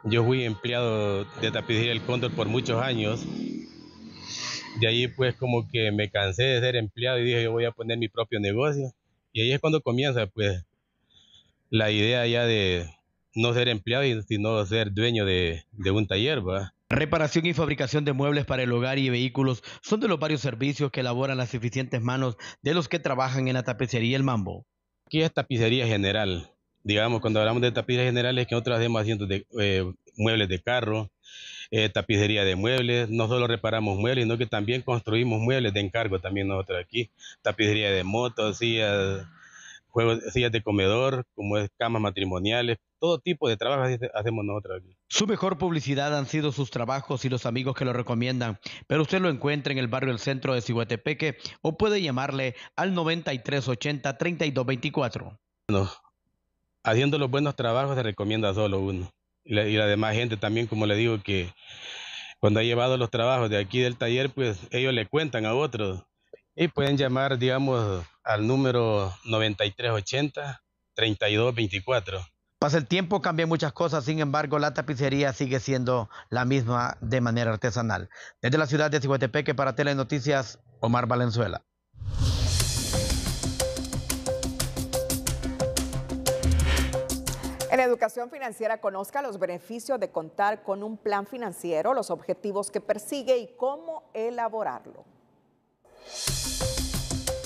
yo fui empleado de Tapicería El Cóndor por muchos años. De ahí pues como que me cansé de ser empleado y dije yo voy a poner mi propio negocio. Y ahí es cuando comienza pues la idea ya de no ser empleado, sino ser dueño de un taller, ¿va? Reparación y fabricación de muebles para el hogar y vehículos son de los varios servicios que elaboran las eficientes manos de los que trabajan en la tapicería El Mambo. Aquí es tapicería general. digamos, cuando hablamos de tapicerías generales, que nosotros hacemos asientos de muebles de carro, tapicería de muebles, no solo reparamos muebles, sino que también construimos muebles de encargo también nosotros aquí, tapicería de motos, sillas de comedor, como es camas matrimoniales, todo tipo de trabajo hacemos nosotros aquí. Su mejor publicidad han sido sus trabajos y los amigos que lo recomiendan, pero usted lo encuentra en el barrio del centro de Ciguatepeque o puede llamarle al 9380-3224. Bueno, haciendo los buenos trabajos se recomienda solo uno. Y la demás gente también, como le digo, que cuando ha llevado los trabajos de aquí del taller, pues ellos le cuentan a otros. Y pueden llamar, digamos, al número 9380-3224. Pasa el tiempo, cambian muchas cosas, sin embargo, la tapicería sigue siendo la misma de manera artesanal. Desde la ciudad de Ciguatepeque para Telenoticias, Omar Valenzuela. En Educación Financiera, conozca los beneficios de contar con un plan financiero, los objetivos que persigue y cómo elaborarlo.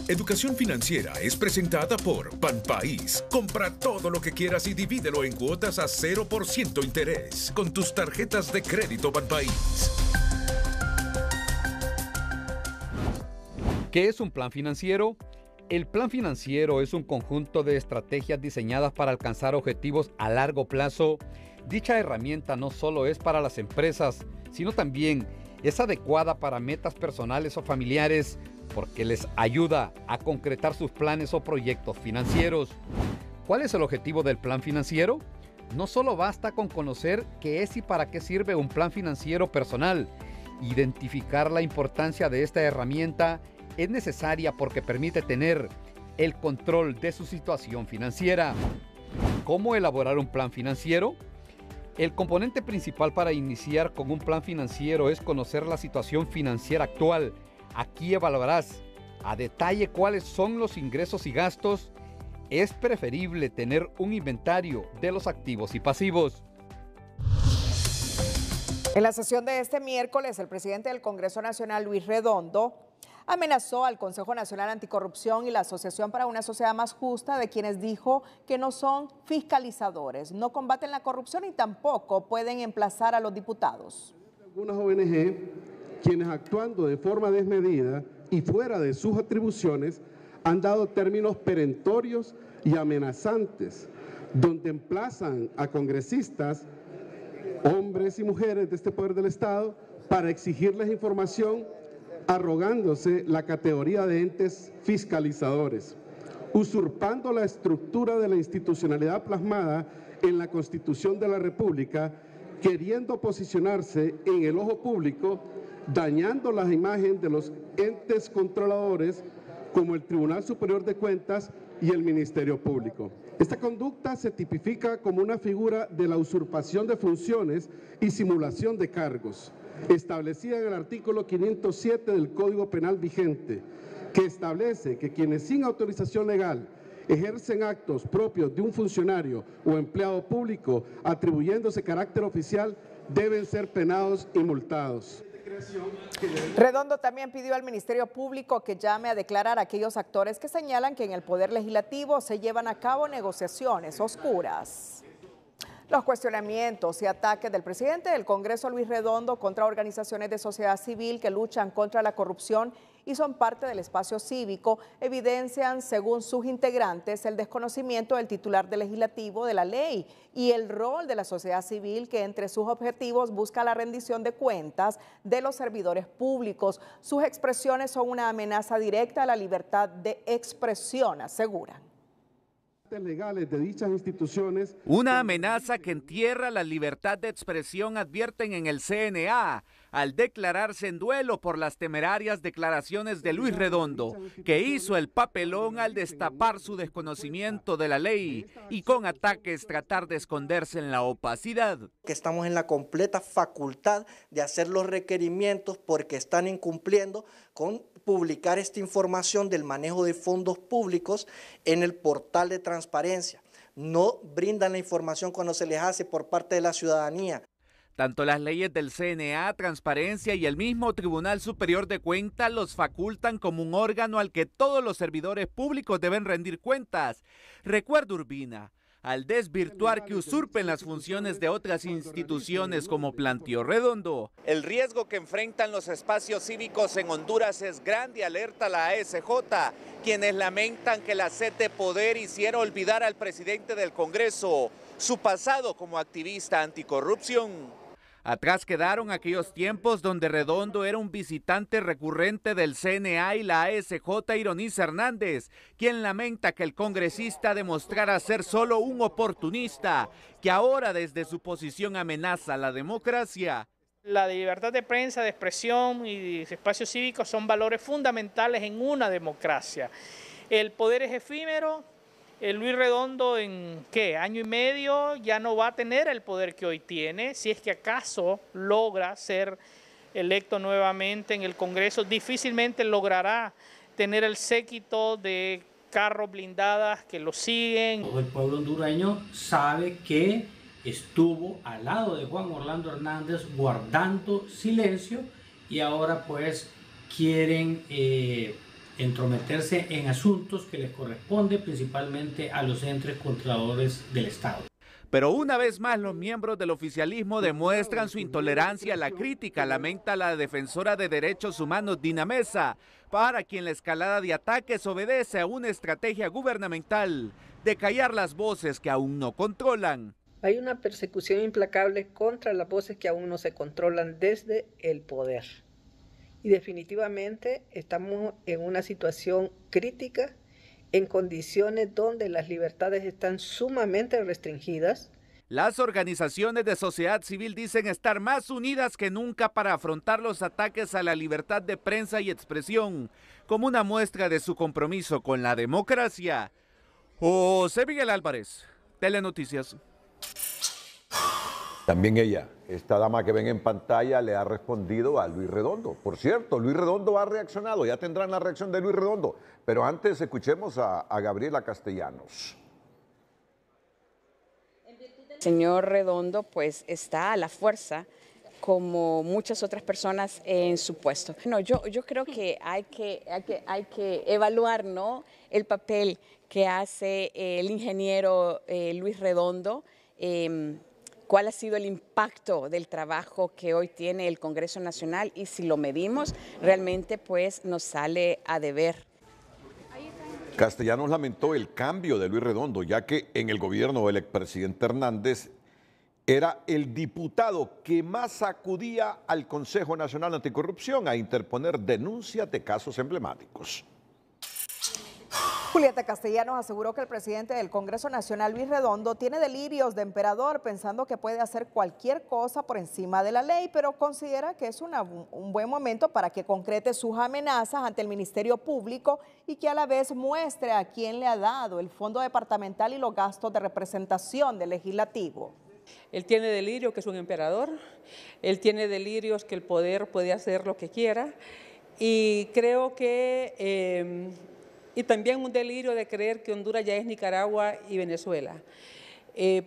Educación Financiera es presentada por Banpaís. Compra todo lo que quieras y divídelo en cuotas a 0% interés con tus tarjetas de crédito Banpaís. ¿Qué es un plan financiero? El plan financiero es un conjunto de estrategias diseñadas para alcanzar objetivos a largo plazo. Dicha herramienta no solo es para las empresas, sino también es adecuada para metas personales o familiares, porque les ayuda a concretar sus planes o proyectos financieros. ¿Cuál es el objetivo del plan financiero? No solo basta con conocer qué es y para qué sirve un plan financiero personal. Identificar la importancia de esta herramienta es necesaria porque permite tener el control de su situación financiera. ¿Cómo elaborar un plan financiero? El componente principal para iniciar con un plan financiero es conocer la situación financiera actual. Aquí evaluarás a detalle cuáles son los ingresos y gastos. Es preferible tener un inventario de los activos y pasivos. En la sesión de este miércoles, el presidente del Congreso Nacional, Luis Redondo, amenazó al Consejo Nacional Anticorrupción y la Asociación para una Sociedad Más Justa, de quienes dijo que no son fiscalizadores, no combaten la corrupción y tampoco pueden emplazar a los diputados. Algunas ONG, quienes actuando de forma desmedida y fuera de sus atribuciones, han dado términos perentorios y amenazantes, donde emplazan a congresistas, hombres y mujeres de este poder del Estado, para exigirles información, arrogándose la categoría de entes fiscalizadores, usurpando la estructura de la institucionalidad plasmada en la Constitución de la República, queriendo posicionarse en el ojo público, dañando la imagen de los entes controladores como el Tribunal Superior de Cuentas y el Ministerio Público. Esta conducta se tipifica como una figura de la usurpación de funciones y simulación de cargos, establecida en el artículo 507 del Código Penal vigente, que establece que quienes sin autorización legal ejercen actos propios de un funcionario o empleado público atribuyéndose carácter oficial deben ser penados y multados. Redondo también pidió al Ministerio Público que llame a declarar a aquellos actores que señalan que en el Poder Legislativo se llevan a cabo negociaciones oscuras. Los cuestionamientos y ataques del presidente del Congreso, Luis Redondo, contra organizaciones de sociedad civil que luchan contra la corrupción y son parte del espacio cívico, evidencian, según sus integrantes, el desconocimiento del titular del legislativo de la ley y el rol de la sociedad civil, que entre sus objetivos busca la rendición de cuentas de los servidores públicos. Sus expresiones son una amenaza directa a la libertad de expresión, aseguran. Legales de dichas instituciones. Una amenaza que entierra la libertad de expresión, advierten en el CNA, al declararse en duelo por las temerarias declaraciones de Luis Redondo, que hizo el papelón al destapar su desconocimiento de la ley y con ataques tratar de esconderse en la opacidad. Que estamos en la completa facultad de hacer los requerimientos porque están incumpliendo con publicar esta información del manejo de fondos públicos en el portal de transparencia. No brindan la información cuando se les hace por parte de la ciudadanía. Tanto las leyes del CNA, Transparencia y el mismo Tribunal Superior de Cuentas los facultan como un órgano al que todos los servidores públicos deben rendir cuentas. Recuerda, Urbina, al desvirtuar que usurpen las funciones de otras instituciones, como planteó Redondo. El riesgo que enfrentan los espacios cívicos en Honduras es grande, alerta la ASJ, quienes lamentan que la sed de poder hiciera olvidar al presidente del Congreso su pasado como activista anticorrupción. Atrás quedaron aquellos tiempos donde Redondo era un visitante recurrente del CNA y la ASJ Ironiza Hernández, quien lamenta que el congresista demostrara ser solo un oportunista, que ahora desde su posición amenaza la democracia. La libertad de prensa, de expresión y de espacios cívicos son valores fundamentales en una democracia. El poder es efímero. Luis Redondo en año y medio ya no va a tener el poder que hoy tiene, si es que acaso logra ser electo nuevamente en el Congreso, difícilmente logrará tener el séquito de carros blindadas que lo siguen. Todo el pueblo hondureño sabe que estuvo al lado de Juan Orlando Hernández guardando silencio y ahora pues quieren entrometerse en asuntos que les corresponde principalmente a los entes controladores del Estado. Pero una vez más los miembros del oficialismo demuestran su intolerancia a la crítica, lamenta la defensora de derechos humanos Dina Mesa, para quien la escalada de ataques obedece a una estrategia gubernamental de callar las voces que aún no controlan. Hay una persecución implacable contra las voces que aún no se controlan desde el poder. Y definitivamente estamos en una situación crítica, en condiciones donde las libertades están sumamente restringidas. Las organizaciones de sociedad civil dicen estar más unidas que nunca para afrontar los ataques a la libertad de prensa y expresión, como una muestra de su compromiso con la democracia. José Miguel Álvarez, Telenoticias. También ella, esta dama que ven en pantalla, le ha respondido a Luis Redondo. Por cierto, Luis Redondo ha reaccionado, ya tendrán la reacción de Luis Redondo. Pero antes escuchemos a Gabriela Castellanos. El señor Redondo pues está a la fuerza como muchas otras personas en su puesto. No, yo creo que hay que evaluar, ¿no?, el papel que hace el ingeniero Luis Redondo, cuál ha sido el impacto del trabajo que hoy tiene el Congreso Nacional y si lo medimos, realmente pues nos sale a deber. Castellanos lamentó el cambio de Luis Redondo, ya que en el gobierno del expresidente Hernández era el diputado que más acudía al Consejo Nacional Anticorrupción a interponer denuncias de casos emblemáticos. Julieta Castellanos aseguró que el presidente del Congreso Nacional, Luis Redondo, tiene delirios de emperador pensando que puede hacer cualquier cosa por encima de la ley, pero considera que es un buen momento para que concrete sus amenazas ante el Ministerio Público y que a la vez muestre a quién le ha dado el fondo departamental y los gastos de representación del legislativo. Él tiene delirio que es un emperador, él tiene delirios que el poder puede hacer lo que quiera y creo que... y también un delirio de creer que Honduras ya es Nicaragua y Venezuela.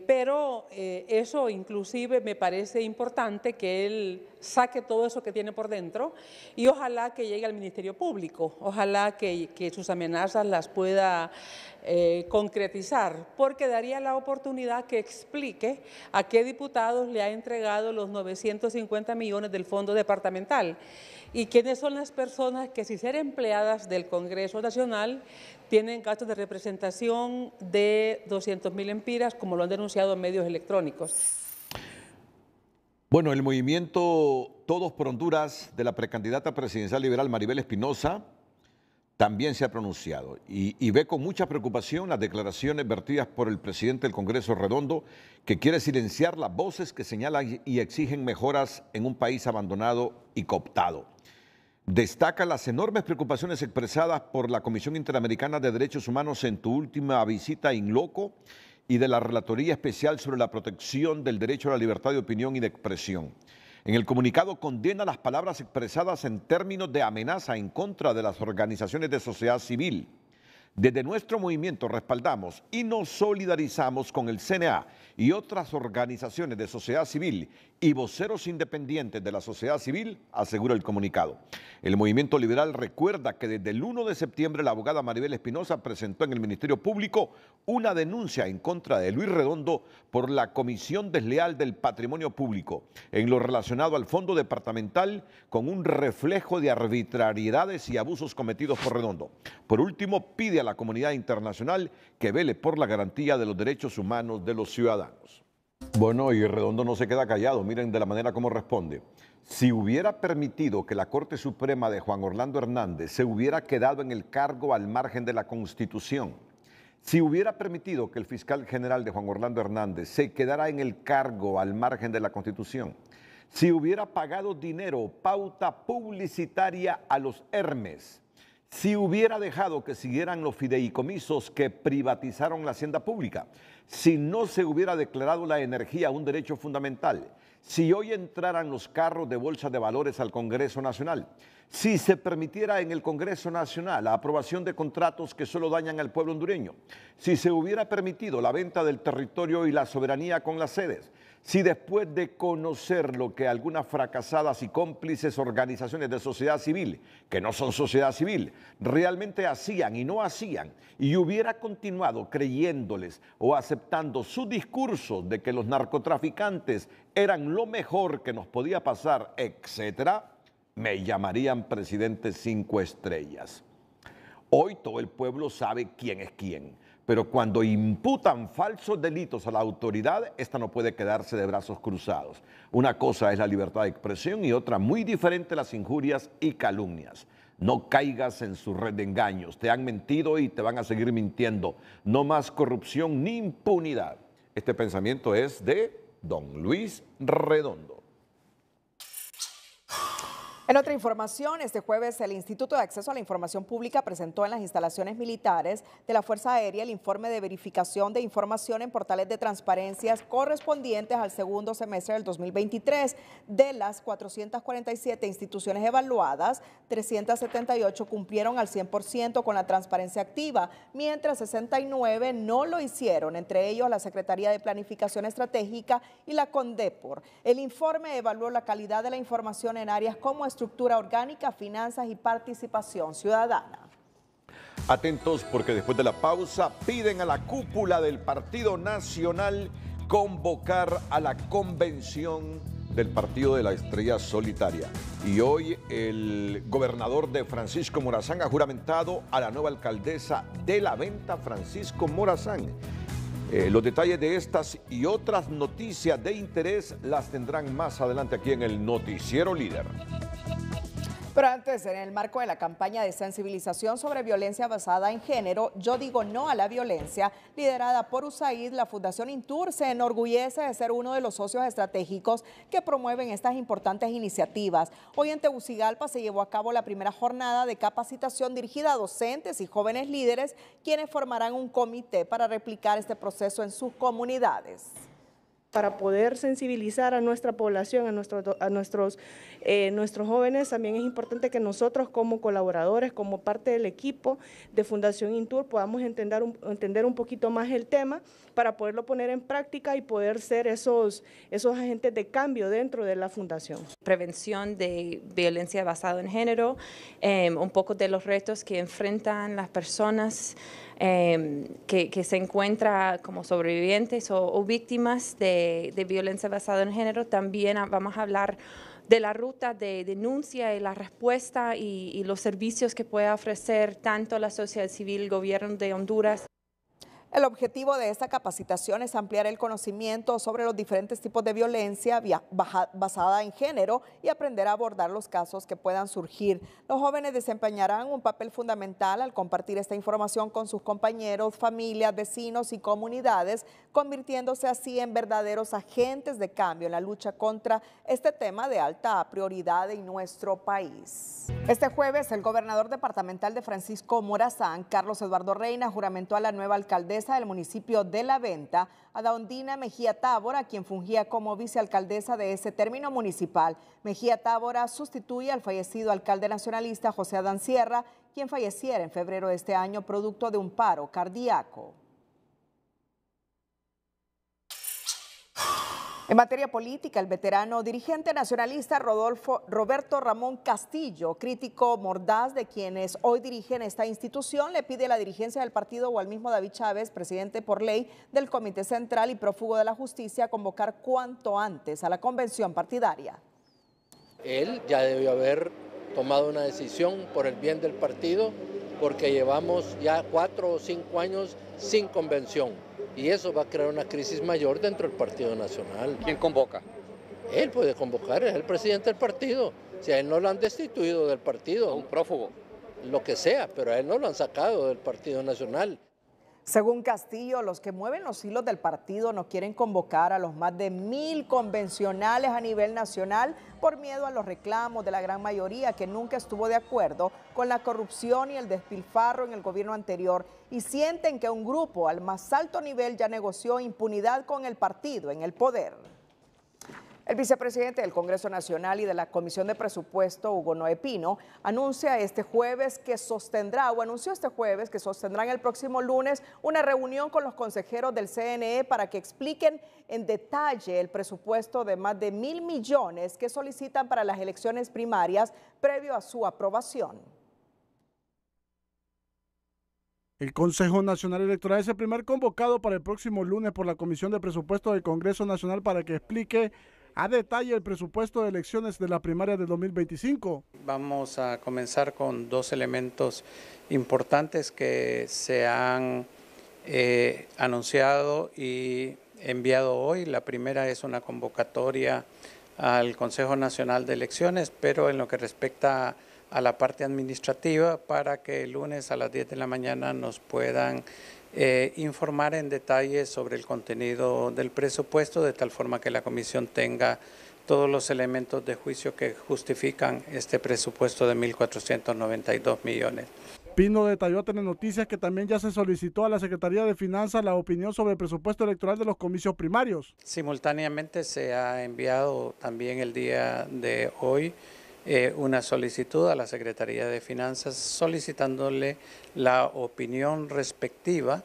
Pero eso inclusive me parece importante que él saque todo eso que tiene por dentro y ojalá que llegue al Ministerio Público, ojalá que sus amenazas las pueda concretizar, porque daría la oportunidad que explique a qué diputados le ha entregado los 950 millones del fondo departamental y quiénes son las personas que, sin ser empleadas del Congreso Nacional, tienen gastos de representación de 200.000 empiras, como lo han denunciado en medios electrónicos. Bueno, el movimiento Todos por Honduras de la precandidata presidencial liberal Maribel Espinosa también se ha pronunciado y ve con mucha preocupación las declaraciones vertidas por el presidente del Congreso Redondo, que quiere silenciar las voces que señalan y exigen mejoras en un país abandonado y cooptado. Destaca las enormes preocupaciones expresadas por la Comisión Interamericana de Derechos Humanos en tu última visita in loco y de la Relatoría Especial sobre la Protección del Derecho a la Libertad de Opinión y de Expresión. En el comunicado condena las palabras expresadas en términos de amenaza en contra de las organizaciones de sociedad civil. Desde nuestro movimiento respaldamos y nos solidarizamos con el CNA y otras organizaciones de sociedad civil y voceros independientes de la sociedad civil, asegura el comunicado. El movimiento liberal recuerda que desde el 1 de septiembre la abogada Maribel Espinosa presentó en el Ministerio Público una denuncia en contra de Luis Redondo por la comisión desleal del patrimonio público en lo relacionado al fondo departamental, con un reflejo de arbitrariedades y abusos cometidos por Redondo. Por último, pide a la comunidad internacional que vele por la garantía de los derechos humanos de los ciudadanos. Bueno, y Redondo no se queda callado, miren de la manera como responde. Si hubiera permitido que la Corte Suprema de Juan Orlando Hernández se hubiera quedado en el cargo al margen de la Constitución, si hubiera permitido que el fiscal general de Juan Orlando Hernández se quedara en el cargo al margen de la Constitución, si hubiera pagado dinero, pauta publicitaria a los Hermes, si hubiera dejado que siguieran los fideicomisos que privatizaron la hacienda pública, si no se hubiera declarado la energía un derecho fundamental, si hoy entraran los carros de bolsa de valores al Congreso Nacional, si se permitiera en el Congreso Nacional la aprobación de contratos que solo dañan al pueblo hondureño, si se hubiera permitido la venta del territorio y la soberanía con las sedes, si después de conocer lo que algunas fracasadas y cómplices organizaciones de sociedad civil, que no son sociedad civil, realmente hacían y no hacían, y hubiera continuado creyéndoles o aceptando su discurso de que los narcotraficantes eran lo mejor que nos podía pasar, etcétera, me llamarían presidente 5 estrellas. Hoy todo el pueblo sabe quién es quién, pero cuando imputan falsos delitos a la autoridad, esta no puede quedarse de brazos cruzados. Una cosa es la libertad de expresión y otra muy diferente, las injurias y calumnias. No caigas en su red de engaños, te han mentido y te van a seguir mintiendo. No más corrupción ni impunidad. Este pensamiento es de don Luis Redondo. En otra información, este jueves el Instituto de Acceso a la Información Pública presentó en las instalaciones militares de la Fuerza Aérea el informe de verificación de información en portales de transparencias correspondientes al segundo semestre del 2023. De las 447 instituciones evaluadas, 378 cumplieron al 100% con la transparencia activa, mientras 69 no lo hicieron, entre ellos la Secretaría de Planificación Estratégica y la CONDEPOR. El informe evaluó la calidad de la información en áreas como estructura orgánica, finanzas y participación ciudadana. Atentos porque después de la pausa piden a la cúpula del Partido Nacional convocar a la convención del Partido de la Estrella Solitaria. Y hoy el gobernador de Francisco Morazán ha juramentado a la nueva alcaldesa de La Venta, Francisco Morazán. Los detalles de estas y otras noticias de interés las tendrán más adelante aquí en el Noticiero Líder. Pero antes, en el marco de la campaña de sensibilización sobre violencia basada en género, Yo Digo No a la Violencia, liderada por USAID, la Fundación Intur se enorgullece de ser uno de los socios estratégicos que promueven estas importantes iniciativas. Hoy en Tegucigalpa se llevó a cabo la primera jornada de capacitación dirigida a docentes y jóvenes líderes, quienes formarán un comité para replicar este proceso en sus comunidades. Para poder sensibilizar a nuestra población, a nuestros jóvenes, también es importante que nosotros como colaboradores, como parte del equipo de Fundación Intur, podamos entender un poquito más el tema para poderlo poner en práctica y poder ser esos agentes de cambio dentro de la Fundación. Prevención de violencia basada en género, un poco de los retos que enfrentan las personas que se encuentran como sobrevivientes o víctimas de violencia basada en género. También vamos a hablar de la ruta de denuncia y la respuesta y los servicios que puede ofrecer tanto la sociedad civil, el gobierno de Honduras. El objetivo de esta capacitación es ampliar el conocimiento sobre los diferentes tipos de violencia basada en género y aprender a abordar los casos que puedan surgir. Los jóvenes desempeñarán un papel fundamental al compartir esta información con sus compañeros, familias, vecinos y comunidades, convirtiéndose así en verdaderos agentes de cambio en la lucha contra este tema de alta prioridad en nuestro país. Este jueves, el gobernador departamental de Francisco Morazán, Carlos Eduardo Reina, juramentó a la nueva alcaldesa del municipio de La Venta, Adaondina Mejía Tábora, quien fungía como vicealcaldesa de ese término municipal. Mejía Tábora sustituye al fallecido alcalde nacionalista José Adán Sierra, quien falleciera en febrero de este año producto de un paro cardíaco. En materia política, el veterano dirigente nacionalista Roberto Ramón Castillo, crítico mordaz de quienes hoy dirigen esta institución, le pide a la dirigencia del partido o al mismo David Chávez, presidente por ley del Comité Central y prófugo de la Justicia, convocar cuanto antes a la convención partidaria. Él ya debió haber tomado una decisión por el bien del partido, porque llevamos ya 4 o 5 años sin convención. Y eso va a crear una crisis mayor dentro del Partido Nacional. ¿Quién convoca? Él puede convocar, es el presidente del partido. Si a él no lo han destituido del partido. Un prófugo. Lo que sea, pero a él no lo han sacado del Partido Nacional. Según Castillo, los que mueven los hilos del partido no quieren convocar a los más de 1000 convencionales a nivel nacional por miedo a los reclamos de la gran mayoría que nunca estuvo de acuerdo con la corrupción y el despilfarro en el gobierno anterior y sienten que un grupo al más alto nivel ya negoció impunidad con el partido en el poder. El vicepresidente del Congreso Nacional y de la Comisión de Presupuesto, Hugo Noé Pino, anunció este jueves que sostendrán el próximo lunes una reunión con los consejeros del CNE para que expliquen en detalle el presupuesto de más de 1.000 millones que solicitan para las elecciones primarias previo a su aprobación. El Consejo Nacional Electoral es el primer convocado para el próximo lunes por la Comisión de Presupuesto del Congreso Nacional para que explique a detalle el presupuesto de elecciones de la primaria del 2025. Vamos a comenzar con 2 elementos importantes que se han anunciado y enviado hoy. La primera es una convocatoria al Consejo Nacional de Elecciones, pero en lo que respecta a la parte administrativa, para que el lunes a las 10 de la mañana nos puedan informar en detalle sobre el contenido del presupuesto, de tal forma que la comisión tenga todos los elementos de juicio que justifican este presupuesto de 1.492 millones. Pino detalló a Telenoticias que también ya se solicitó a la Secretaría de Finanzas la opinión sobre el presupuesto electoral de los comicios primarios. Simultáneamente se ha enviado también el día de hoy una solicitud a la Secretaría de Finanzas solicitándole la opinión respectiva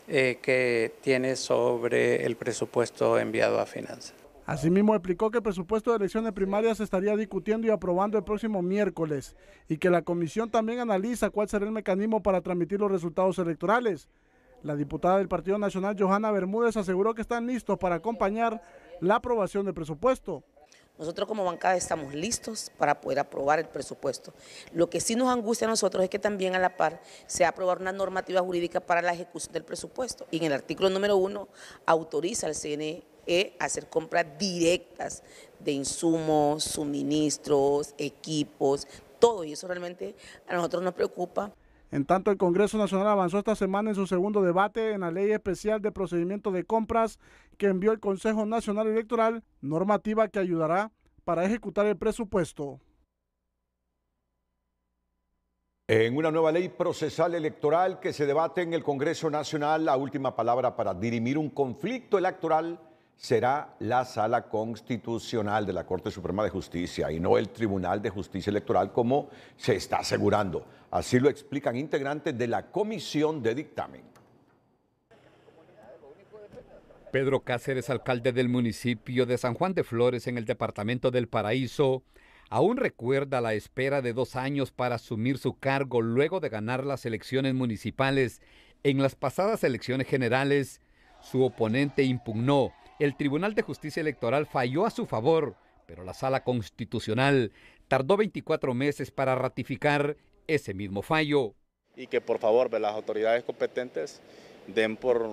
que tiene sobre el presupuesto enviado a Finanzas. Asimismo, explicó que el presupuesto de elecciones primarias se estaría discutiendo y aprobando el próximo miércoles y que la comisión también analiza cuál será el mecanismo para transmitir los resultados electorales. La diputada del Partido Nacional, Johanna Bermúdez, aseguró que están listos para acompañar la aprobación del presupuesto. Nosotros como bancada estamos listos para poder aprobar el presupuesto. Lo que sí nos angustia a nosotros es que también a la par se aprobar una normativa jurídica para la ejecución del presupuesto. Y en el artículo número 1 autoriza al CNE a hacer compras directas de insumos, suministros, equipos, todo. Y eso realmente a nosotros nos preocupa. En tanto, el Congreso Nacional avanzó esta semana en su segundo debate en la Ley Especial de Procedimiento de Compras que envió el Consejo Nacional Electoral, normativa que ayudará para ejecutar el presupuesto. En una nueva ley procesal electoral que se debate en el Congreso Nacional, la última palabra para dirimir un conflicto electoral será la Sala Constitucional de la Corte Suprema de Justicia y no el Tribunal de Justicia Electoral como se está asegurando. Así lo explican integrantes de la Comisión de Dictamen. Pedro Cáceres, alcalde del municipio de San Juan de Flores en el departamento del Paraíso, aún recuerda la espera de 2 años para asumir su cargo luego de ganar las elecciones municipales. En las pasadas elecciones generales, su oponente impugnó. El Tribunal de Justicia Electoral falló a su favor, pero la Sala Constitucional tardó 24 meses para ratificar ese mismo fallo. Y que por favor las autoridades competentes den por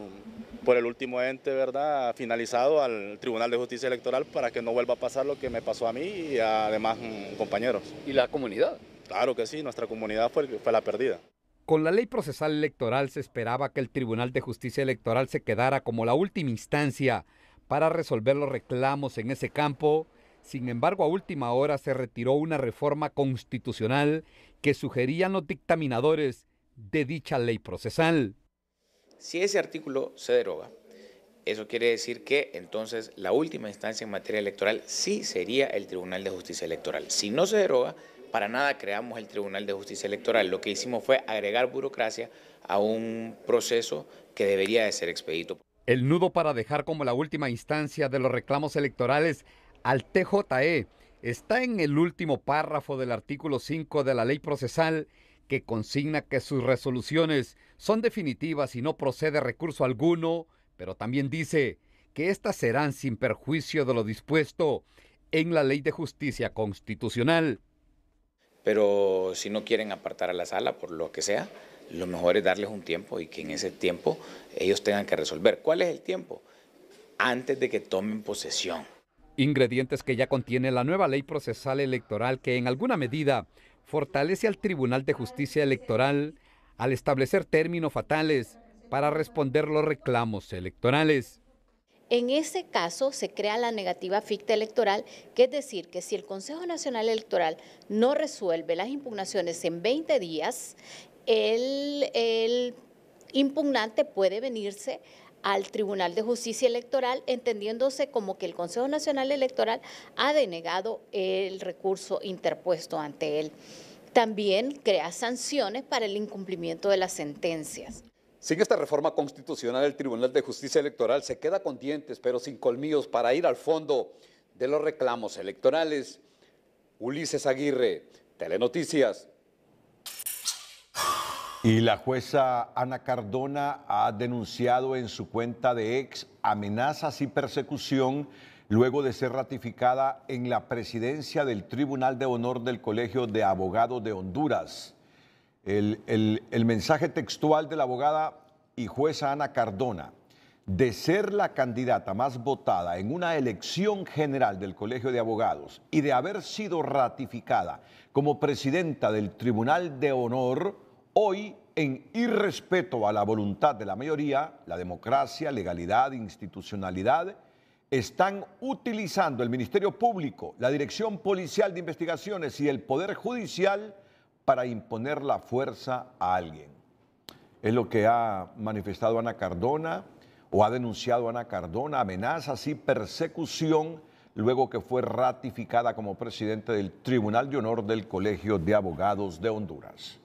el último ente, ¿verdad?, finalizado al Tribunal de Justicia Electoral para que no vuelva a pasar lo que me pasó a mí y a demás compañeros. ¿Y la comunidad? Claro que sí, nuestra comunidad fue la perdida. Con la ley procesal electoral se esperaba que el Tribunal de Justicia Electoral se quedara como la última instancia para resolver los reclamos en ese campo. Sin embargo, a última hora se retiró una reforma constitucional que sugerían los dictaminadores de dicha ley procesal. Si ese artículo se deroga, eso quiere decir que entonces la última instancia en materia electoral sí sería el Tribunal de Justicia Electoral. Si no se deroga, para nada creamos el Tribunal de Justicia Electoral. Lo que hicimos fue agregar burocracia a un proceso que debería de ser expedito. El nudo para dejar como la última instancia de los reclamos electorales al TJE está en el último párrafo del artículo 5 de la ley procesal, que consigna que sus resoluciones son definitivas y no procede recurso alguno, pero también dice que éstas serán sin perjuicio de lo dispuesto en la Ley de Justicia Constitucional. Pero si no quieren apartar a la sala por lo que sea, lo mejor es darles un tiempo y que en ese tiempo ellos tengan que resolver. ¿Cuál es el tiempo? Antes de que tomen posesión. Ingredientes que ya contiene la nueva ley procesal electoral, que en alguna medida fortalece al Tribunal de Justicia Electoral al establecer términos fatales para responder los reclamos electorales. En ese caso se crea la negativa ficta electoral, que es decir, que si el Consejo Nacional Electoral no resuelve las impugnaciones en 20 días, el impugnante puede venirse al Tribunal de Justicia Electoral, entendiéndose como que el Consejo Nacional Electoral ha denegado el recurso interpuesto ante él. También crea sanciones para el incumplimiento de las sentencias. Sin esta reforma constitucional, el Tribunal de Justicia Electoral se queda con dientes, pero sin colmillos, para ir al fondo de los reclamos electorales. Ulises Aguirre, Telenoticias. Y la jueza Ana Cardona ha denunciado en su cuenta de X amenazas y persecución luego de ser ratificada en la presidencia del Tribunal de Honor del Colegio de Abogados de Honduras. El mensaje textual de la abogada y jueza Ana Cardona: de ser la candidata más votada en una elección general del Colegio de Abogados y de haber sido ratificada como presidenta del Tribunal de Honor, hoy, en irrespeto a la voluntad de la mayoría, la democracia, legalidad, institucionalidad, están utilizando el Ministerio Público, la Dirección Policial de Investigaciones y el Poder Judicial para imponer la fuerza a alguien. Es lo que ha manifestado Ana Cardona, o ha denunciado Ana Cardona, amenazas y persecución luego que fue ratificada como presidente del Tribunal de Honor del Colegio de Abogados de Honduras.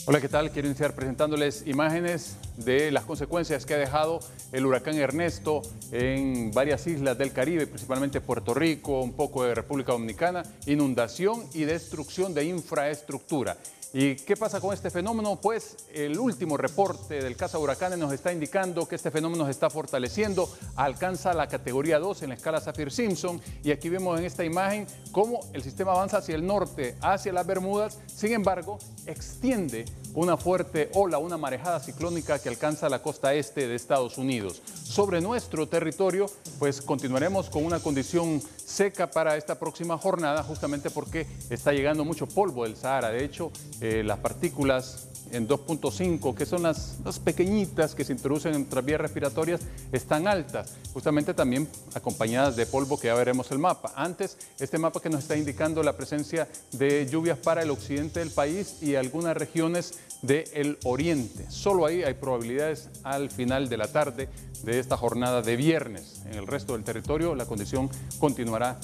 Hola, ¿qué tal? Quiero iniciar presentándoles imágenes de las consecuencias que ha dejado el huracán Ernesto en varias islas del Caribe, principalmente Puerto Rico, un poco de República Dominicana, inundación y destrucción de infraestructura. ¿Y qué pasa con este fenómeno? Pues el último reporte del Casa Huracanes nos está indicando que este fenómeno se está fortaleciendo, alcanza la categoría 2 en la escala Saffir-Simpson, y aquí vemos en esta imagen cómo el sistema avanza hacia el norte, hacia las Bermudas. Sin embargo, extiende una fuerte ola, una marejada ciclónica que alcanza la costa este de Estados Unidos. Sobre nuestro territorio, pues continuaremos con una condición seca para esta próxima jornada, justamente porque está llegando mucho polvo del Sahara. De hecho, las partículas en 2.5, que son las pequeñitas que se introducen en nuestras vías respiratorias, están altas, justamente también acompañadas de polvo, que ya veremos el mapa. Antes, este mapa que nos está indicando la presencia de lluvias para el occidente del país y algunas regiones del oriente. Solo ahí hay probabilidades al final de la tarde de esta jornada de viernes. En el resto del territorio la condición continuará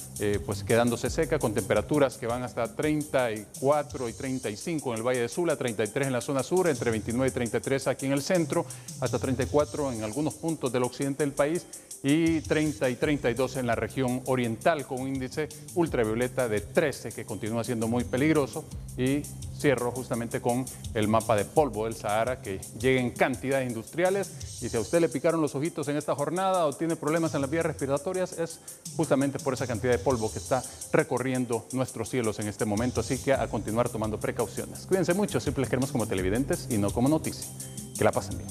pues quedándose seca, con temperaturas que van hasta 34 y 35 en el Valle de Sula, 33 en la zona sur, entre 29 y 33 aquí en el centro, hasta 34 en algunos puntos del occidente del país y 30 y 32 en la región oriental, con un índice ultravioleta de 13 que continúa siendo muy peligroso. Y cierro justamente con el mapa de polvo del Sahara, que llega en cantidades industriales, y si a usted le picaron los ojitos en esta jornada o tiene problemas en las vías respiratorias, es justamente por esa cantidad de polvo que está recorriendo nuestros cielos en este momento. Así que a continuar tomando precauciones. Cuídense mucho, siempre les queremos como televidentes y no como noticia. Que la pasen bien.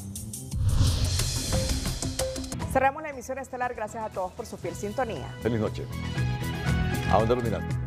Cerramos la emisión estelar. Gracias a todos por su fiel sintonía. Feliz noche. ¿A dónde lo miran?